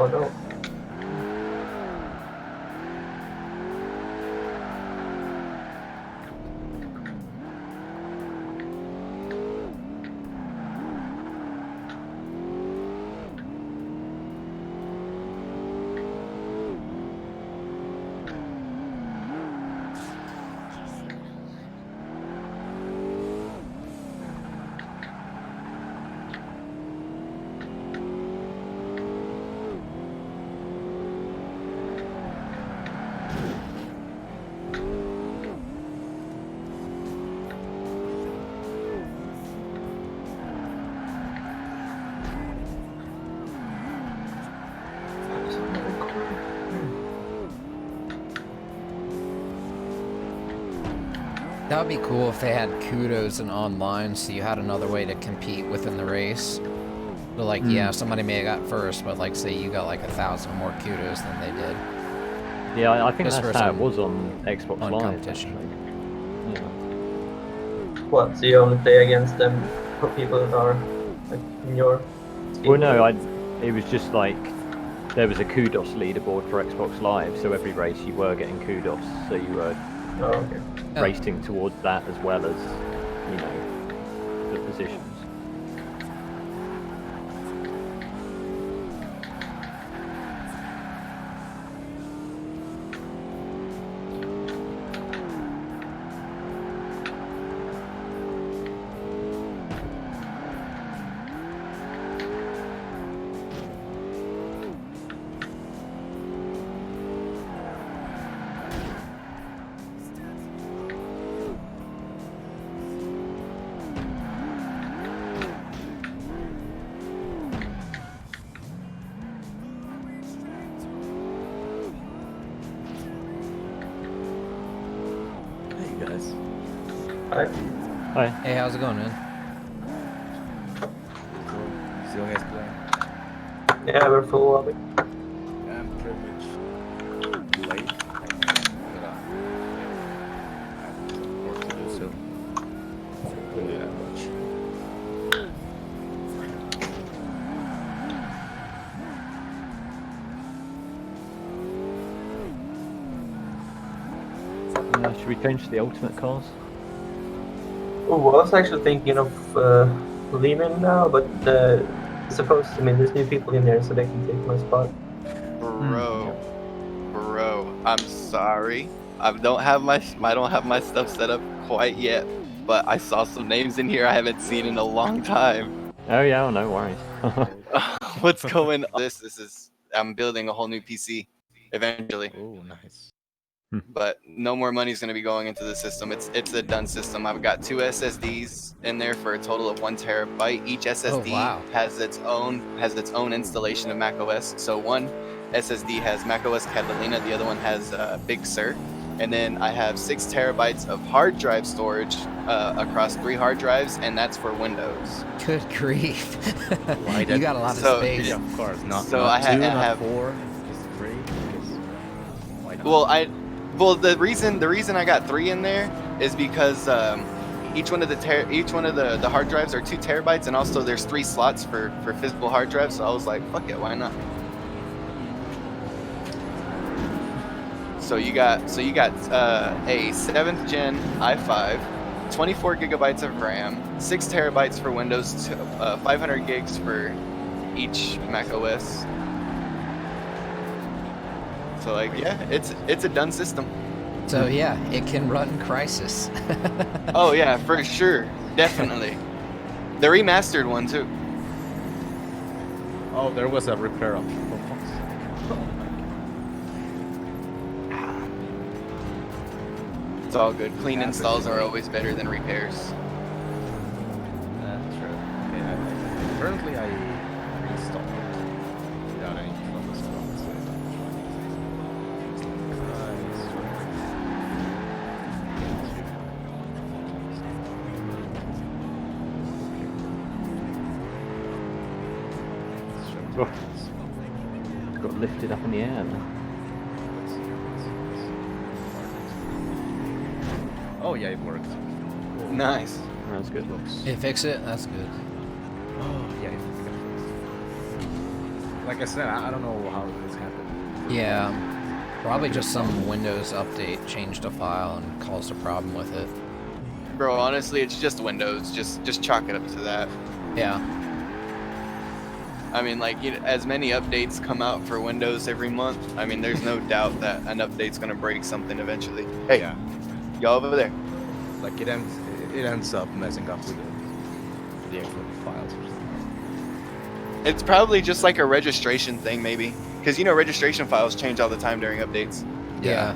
Oh no. That would be cool if they had kudos and online, so you had another way to compete within the race. But like, yeah, somebody may have got first, but like, say you got like 1,000 more kudos than they did. Yeah, I think Just that's for how it some was on Xbox fun Live. competition. Actually. Yeah. What? So you only play against them for people that are like in your team? Well, no, it was just like there was a kudos leaderboard for Xbox Live, so every race you were getting kudos, so you were Oh, okay. racing towards that as well as, you know, the positions. Hi. Hi. Hey, how's it going, man? So you guys playing? Yeah, we're full of it. I'm pretty much late. But yeah, I have work to do, so don't do that much. Should we change to the ultimate cars? Oh, I was actually thinking of leaving now, but suppose there's new people in there, so they can take my spot. Bro, I'm sorry. I don't have my stuff set up quite yet, but I saw some names in here I haven't seen in a long time. Oh yeah, no worries. What's going on? This is I'm building a whole new PC eventually. Oh, nice. But no more money is going to be going into the system. It's a done system. I've got 2 SSDs in there for a total of 1 terabyte. Each SSD has its own installation of macOS. So one SSD has macOS Catalina, the other one has Big Sur, and then I have 6 terabytes of hard drive storage across 3 hard drives, and that's for Windows. Good grief! You got a lot of space. Yeah, of course. Not 2, I not have 4, just 3. Why not? Well, the reason I got 3 in there is because each one of the hard drives are 2 terabytes, and also there's 3 slots for physical hard drives. So I was like, fuck it, why not? So you got a 7th gen i5, 24 gigabytes of RAM, 6 terabytes for Windows, 500 gigs for each Mac OS. So like, yeah, it's a done system. So yeah, it can run Crisis. Oh yeah, for sure, definitely. The remastered one too. Oh, there was a repair option. It's all good. Clean installs are always better than repairs. That's true. Okay, currently I reinstalled it without any trouble. Got lifted up in the air. Oh yeah, it worked. Nice. That's good. They fix it? That's good. Oh yeah, like I said, I don't know how this happened. Yeah, probably just some Windows update changed a file and caused a problem with it. Bro, honestly, it's just Windows. Just chalk it up to that. Yeah. I mean, like, as many updates come out for Windows every month, I mean, there's no doubt that an update's gonna break something eventually. Hey, Yeah. y'all over there. Like it ends up messing up with the actual files or something. It's probably just like a registration thing, maybe. Because, registration files change all the time during updates. Yeah.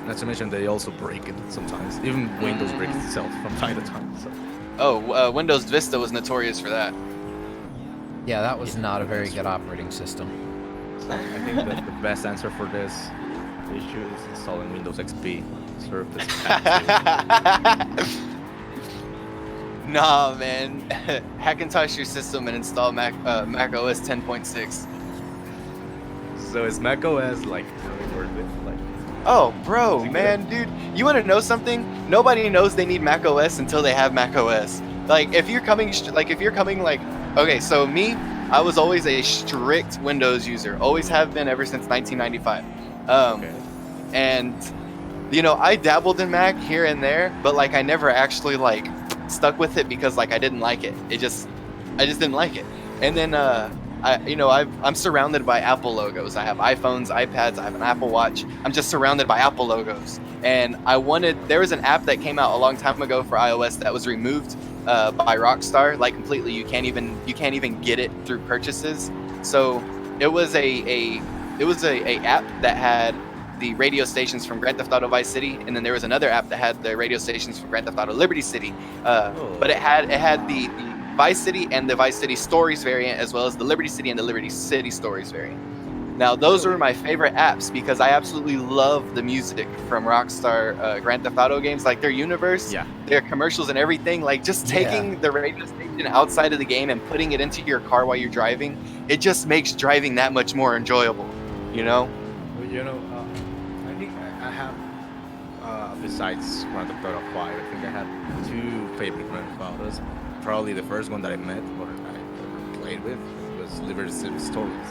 Not to mention they also break it sometimes. Even Windows breaks itself from time to time. So. Oh, Windows Vista was notorious for that. Yeah, that was not a very good operating system. I think that the best answer for this issue is installing Windows XP. Serve this Nah, man. Hackintosh your system and install Mac OS 10.6. So is Mac OS like really worth it? Like, oh, bro, man, dude. You want to know something? Nobody knows they need Mac OS until they have Mac OS. Like, if you're coming okay, so me, I was always a strict Windows user. Always have been ever since 1995. okay. And, I dabbled in Mac here and there, but, like, I never actually, like, stuck with it because, like, I didn't like it. I just didn't like it. And then, I'm surrounded by Apple logos. I have iPhones, iPads, I have an Apple Watch. I'm just surrounded by Apple logos. And there was an app that came out a long time ago for iOS that was removed by Rockstar, like completely. You can't even get it through purchases. So it was a app that had the radio stations from Grand Theft Auto Vice City, and then there was another app that had the radio stations from Grand Theft Auto Liberty City. But it had the Vice City and the Vice City Stories variant, as well as the Liberty City and the Liberty City Stories variant. Now, those were my favorite apps because I absolutely love the music from Rockstar Grand Theft Auto games, like their universe, their commercials and everything. Like just taking the radio station outside of the game and putting it into your car while you're driving, it just makes driving that much more enjoyable, Well, I think I have, besides Grand Theft Auto 5, I think I have two favorite Grand Theft Autos. Probably the first one that I met or I played with was Liberty City Stories.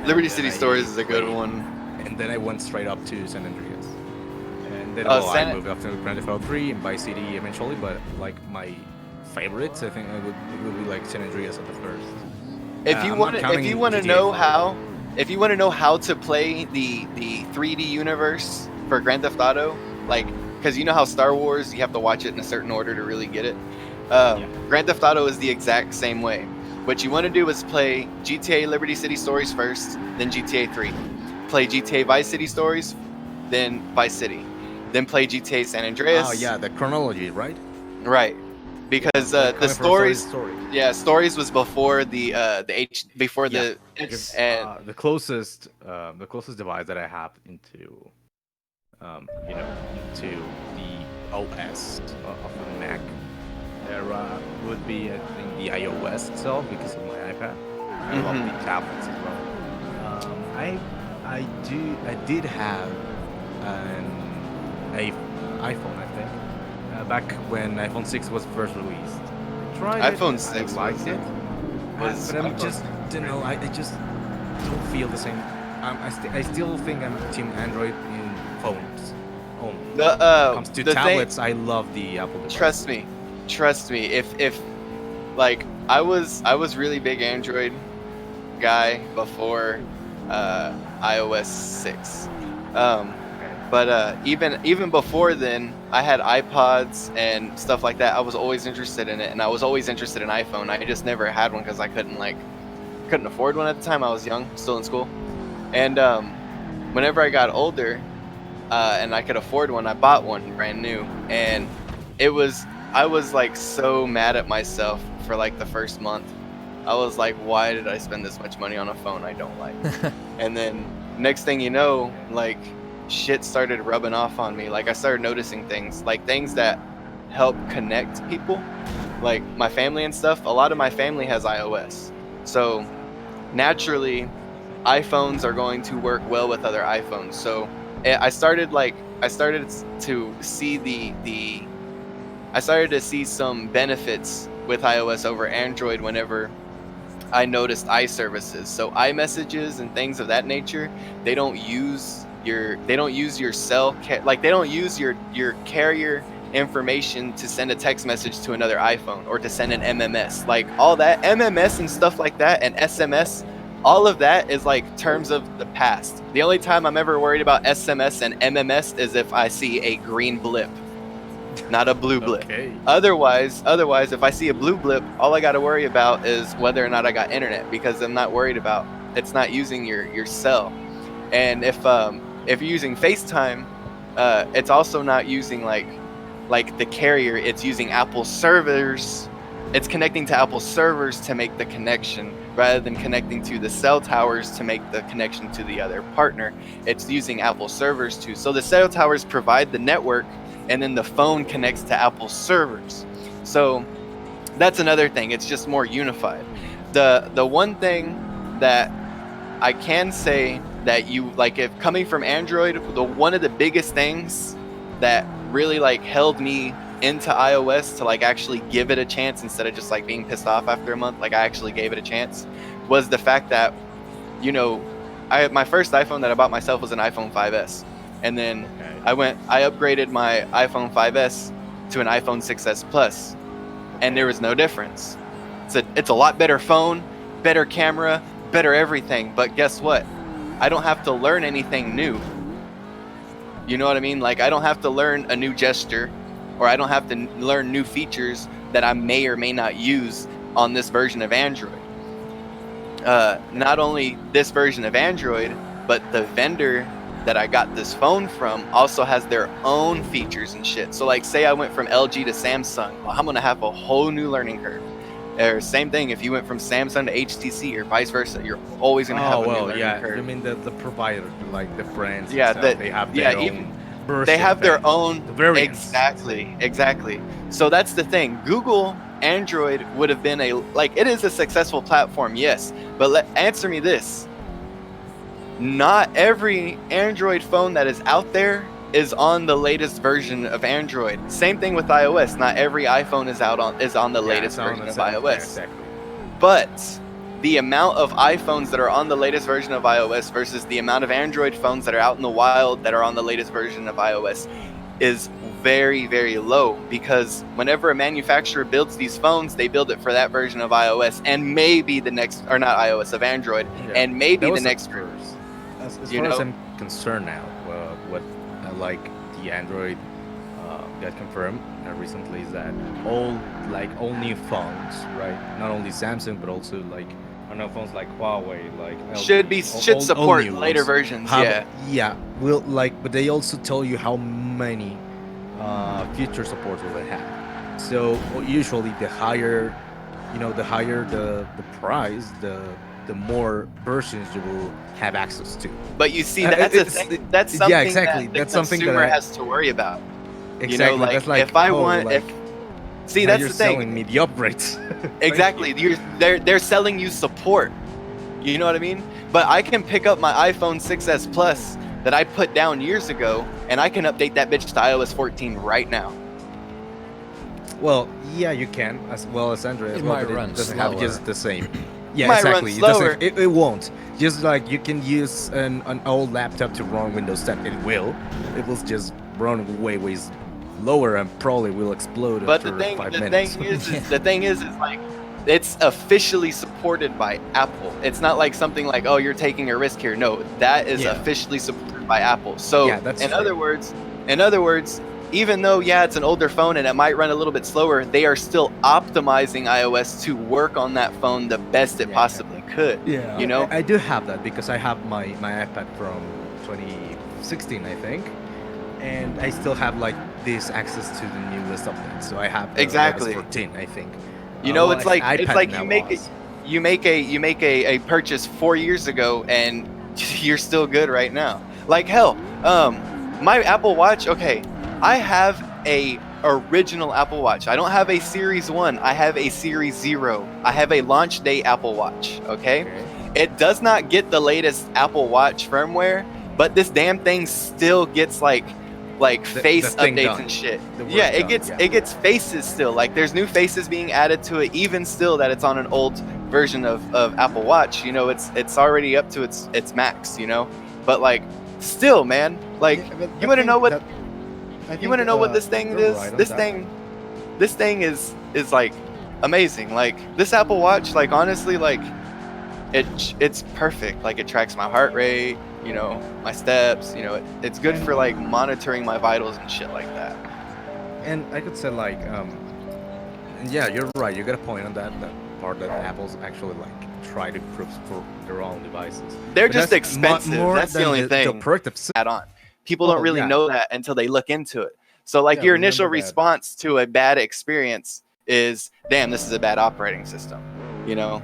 Liberty City Stories is a good one. And then I went straight up to San Andreas. And then I moved up to Grand Theft Auto 3 and Vice City eventually, but like my favorites, I think it would be like San Andreas at the first. If you want to know how to play the 3D universe for Grand Theft Auto, like, because you know how Star Wars, you have to watch it in a certain order to really get it. Grand Theft Auto is the exact same way. What you want to do is play GTA Liberty City Stories first, then GTA 3. Play GTA Vice City Stories, then Vice City. Then play GTA San Andreas. Oh yeah, the chronology, right? Right. Because the stories, Stories was before the closest device that I have into into the OS of the Mac era would be, I think, the iOS itself because of my iPad. I love the tablets as well. I did have an iPhone, I think, back when iPhone 6 was first released. I tried iPhone 6 liked it, but I'm just, I just don't feel the same. I still think I'm Team Android in phones only. When it comes to tablets, I love the Apple device. Trust me. If like I was really big Android guy before iOS 6. But even before then, I had iPods and stuff like that. I was always interested in it, and I was always interested in iPhone. I just never had one because I couldn't afford one at the time. I was young, still in school, and whenever I got older, and I could afford one, I bought one brand new, and I was like so mad at myself for like the first month. I was like, why did I spend this much money on a phone I don't like? And then next thing you know, like shit started rubbing off on me. Like I started noticing things that help connect people, like my family and stuff. A lot of my family has iOS, so naturally iPhones are going to work well with other iPhones. So I started to see some benefits with iOS over Android whenever I noticed iServices. So iMessages and things of that nature, they don't use your cell, like they don't use your carrier information to send a text message to another iPhone or to send an MMS. Like all that MMS and stuff like that and SMS, all of that is like terms of the past. The only time I'm ever worried about SMS and MMS is if I see a green blip, not a blue blip. Okay. Otherwise, if I see a blue blip, all I got to worry about is whether or not I got internet, because I'm not worried about it's not using your cell. And if you're using FaceTime, it's also not using like the carrier. It's using Apple servers. It's connecting to Apple servers to make the connection rather than connecting to the cell towers to make the connection to the other partner. It's using Apple servers too. So the cell towers provide the network, and then the phone connects to Apple servers. So that's another thing. It's just more unified. The one thing that I can say that you like, if coming from Android, one of the biggest things that really like held me into iOS to like actually give it a chance instead of just like being pissed off after a month, like I actually gave it a chance, was the fact that, you know, my first iPhone that I bought myself was an iPhone 5S, and then I upgraded my iPhone 5S to an iPhone 6S Plus, and there was no difference. It's a lot better phone, better camera, better everything, but guess what? I don't have to learn anything new. You know what I mean? Like I don't have to learn a new gesture, or I don't have to learn new features that I may or may not use on this version of Android. Not only this version of Android, but the vendor that I got this phone from also has their own features and shit. So like say I went from LG to Samsung, well, I'm gonna have a whole new learning curve. Or same thing if you went from Samsung to HTC or vice versa, you're always gonna have a new learning curve. You mean the provider, like the brands? Yeah, they have their own version. They have their own variants. Exactly. So that's the thing. Google Android would have been it is a successful platform, yes. But answer me this: not every Android phone that is out there is on the latest version of Android. Same thing with iOS. Not every iPhone is on the latest version of iOS. Exactly. But the amount of iPhones that are on the latest version of iOS versus the amount of Android phones that are out in the wild that are on the latest version of iOS is very, very low, because whenever a manufacturer builds these phones, they build it for that version of iOS and maybe the next, or not iOS, of Android, and maybe the next. As far as I'm concerned now, what like the Android got confirmed recently is that all new phones, right? Not only Samsung, but also like phones like Huawei, like LG, should support later versions. Will but they also tell you how many future supports will they have. So usually the higher the price, the more versions you will have access to. But you see, that's something that the consumer has to worry about. Exactly. You know, like, that's like, if I want, that's the thing. Selling me the upgrades. Exactly. They're selling you support. You know what I mean? But I can pick up my iPhone 6S Plus that I put down years ago, and I can update that bitch to iOS 14 right now. Well, yeah, you can, as well as Android as well, but it doesn't have just the same. Yeah, exactly. It won't. Just like you can use an old laptop to run Windows 10, it will just run way lower and probably will explode after 5 minutes. The thing is like, it's officially supported by Apple. It's not like something like, oh, you're taking a risk here. No, that is officially supported by Apple. So in other words, even though it's an older phone and it might run a little bit slower, they are still optimizing iOS to work on that phone the best it possibly could. Yeah, you know, I do have that because I have my iPad from 2016, I think, and I still have like this access to the newest updates. So I have iOS 14, I think. You know, it's like you make a purchase 4 years ago and you're still good right now. Like hell, my Apple Watch. Okay, I have a original Apple Watch. I don't have a Series 1. I have a Series 0. I have a launch day Apple Watch. Okay, it does not get the latest Apple Watch firmware, but this damn thing still gets like face updates and shit. It gets faces still. Like there's new faces being added to it, even still that it's on an old version of Apple Watch, you know, it's already up to its max, you know. But like, still, man, like, you want to know what this thing is? Right, this thing is like amazing. Like, this Apple Watch, like, honestly, like, it's perfect. Like, it tracks my heart rate, you know, my steps, you know, it's good for like monitoring my vitals and shit like that. And I could say, like, yeah, you're right. You got a point on that part, that Apple's actually like try to improve for their own devices. They're just expensive. That's the only thing. The product add-on. People don't really know that until they look into it. So like, your initial response to a bad experience is, damn, this is a bad operating system, you know.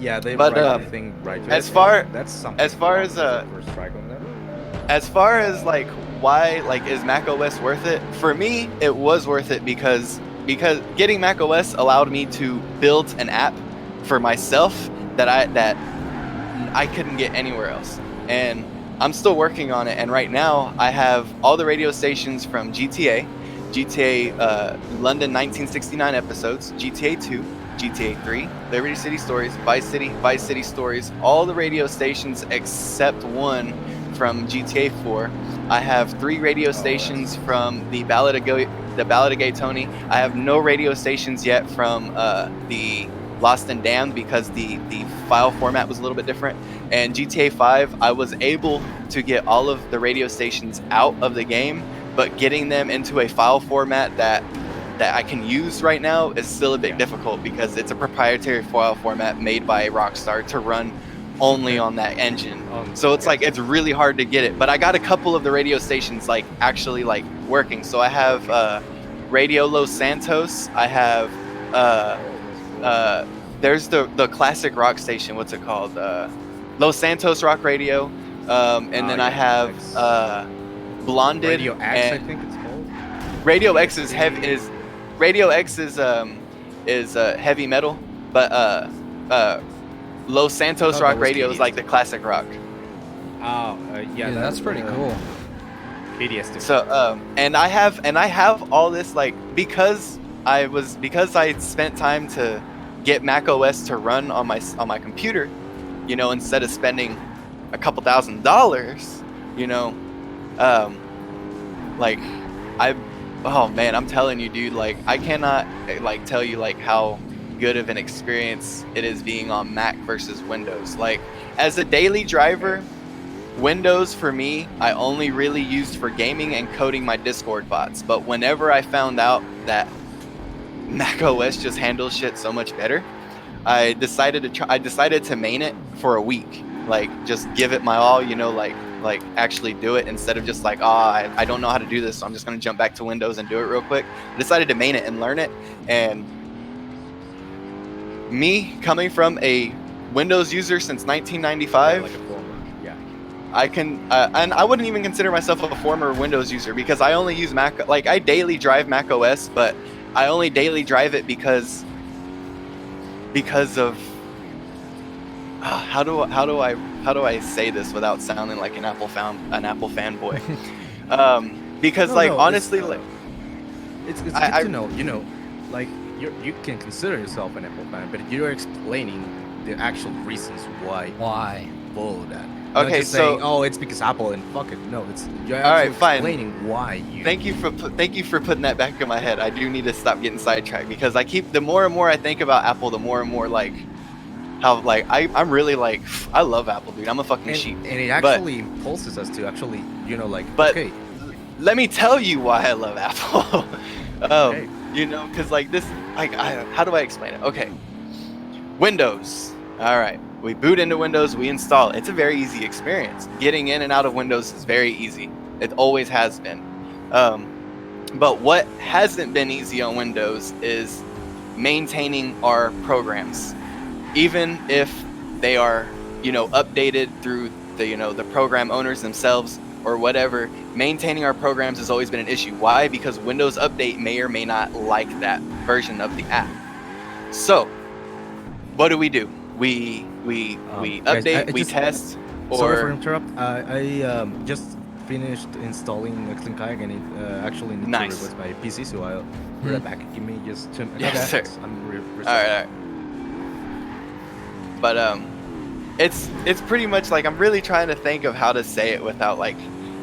Yeah, they but everything right. As far as like, why, like, is Mac OS worth it? For me, it was worth it because getting Mac OS allowed me to build an app for myself that I couldn't get anywhere else. And I'm still working on it, and right now I have all the radio stations from GTA London 1969 episodes, GTA 2, GTA 3, Liberty City Stories, Vice City Stories, all the radio stations except one from GTA 4. I have 3 radio stations from the Ballad of Gay Tony. I have no radio stations yet from the Lost and Damned because the file format was a little bit different. And GTA 5, I was able to get all of the radio stations out of the game, but getting them into a file format that I can use right now is still a bit difficult because it's a proprietary file format made by Rockstar to run only on that engine. So it's like, it's really hard to get it. But I got a couple of the radio stations like actually like working. So I have Radio Los Santos. I have there's the classic rock station. What's it called? Los Santos Rock Radio. And then I have Blonded. Radio X, I think it's called. Radio X is heavy. Radio X is heavy metal, but Los Santos Rock Radio is like the classic rock. Oh, yeah, that's pretty cool. KDS. So and I have all this, like, because I spent time to get Mac OS to run on my computer, you know, instead of spending a couple $1,000s, you know, like, oh man, I'm telling you, dude, like, I cannot like tell you like how good of an experience it is being on Mac versus Windows. Like, as a daily driver, Windows for me, I only really used for gaming and coding my Discord bots. But whenever I found out that Mac OS just handles shit so much better, I decided to main it for a week. Like, just give it my all, you know, like actually do it instead of just like, I don't know how to do this, so I'm just gonna jump back to Windows and do it real quick. I decided to main it and learn it. And me coming from a Windows user since 1995, like a former, yeah, I can, and I wouldn't even consider myself a former Windows user because I only use Mac. Like, I daily drive Mac OS, but I only daily drive it because of how do I say this without sounding like an Apple fanboy? Because honestly, it's good to know, you know, like, you can consider yourself an Apple fan, but you're explaining the actual reasons why follow that. Okay, just so saying, it's because Apple and fuck it. No, you're explaining why you. Thank you for putting that back in my head. I do need to stop getting sidetracked because the more and more I think about Apple, the more and more like how like I'm really like, I love Apple, dude. I'm a fucking sheep. And it actually impulses us to actually, you know, like, but okay, let me tell you why I love Apple. Okay. You know, because like this, like, how do I explain it? Okay, Windows. All right, we boot into Windows, we install it. It's a very easy experience. Getting in and out of Windows is very easy. It always has been. But what hasn't been easy on Windows is maintaining our programs. Even if they are, you know, updated through the, you know, the program owners themselves or whatever, maintaining our programs has always been an issue. Why? Because Windows Update may or may not like that version of the app. So, what do? We update, we test, or... Sorry for interrupt. I just finished installing XLink Kai again. It actually needs to replace my PC, so I'll be right back. Give me just 2 minutes. Yes, sir. I'm all right. But it's pretty much like I'm really trying to think of how to say it without like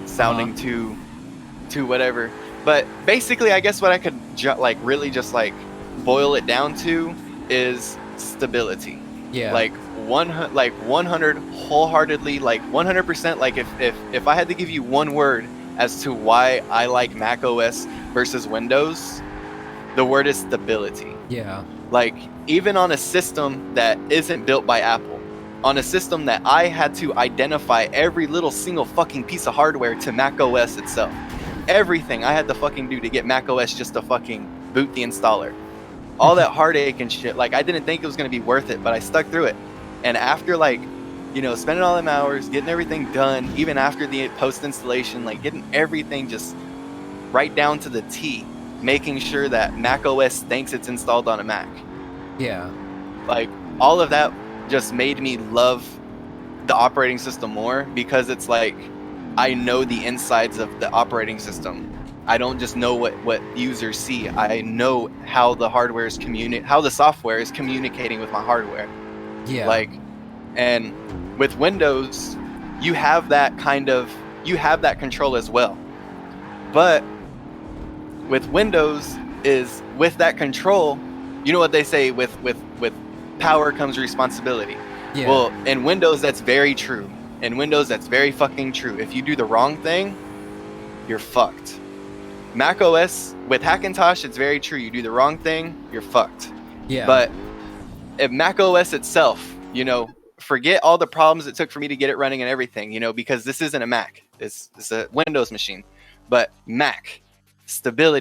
sounding too whatever. But basically, I guess what I could really just like boil it down to is stability. Yeah. Like 100 wholeheartedly, like 100%. Like if I had to give you one word as to why I like Mac OS versus Windows, the word is stability. Yeah. Like even on a system that isn't built by Apple, on a system that I had to identify every little single fucking piece of hardware to Mac OS itself. Everything I had to fucking do to get Mac OS just to fucking boot the installer. All that heartache and shit. Like I didn't think it was gonna be worth it, but I stuck through it. And after like, you know, spending all them hours, getting everything done, even after the post installation, like getting everything just right down to the T, making sure that Mac OS thinks it's installed on a Mac. Yeah. Like all of that just made me love the operating system more, because it's like I know the insides of the operating system. I don't just know what users see. I know how the hardware is how the software is communicating with my hardware. Yeah. Like, and with Windows, you have that control as well. But with Windows is with that control, you know what they say, with power comes responsibility. Yeah. Well, in Windows that's very true. In Windows that's very fucking true. If you do the wrong thing, you're fucked. Mac OS with Hackintosh, it's very true. You do the wrong thing, you're fucked. Yeah. But if Mac OS itself, you know, forget all the problems it took for me to get it running and everything, you know, because this isn't a Mac. It's a Windows machine. But Mac, stability.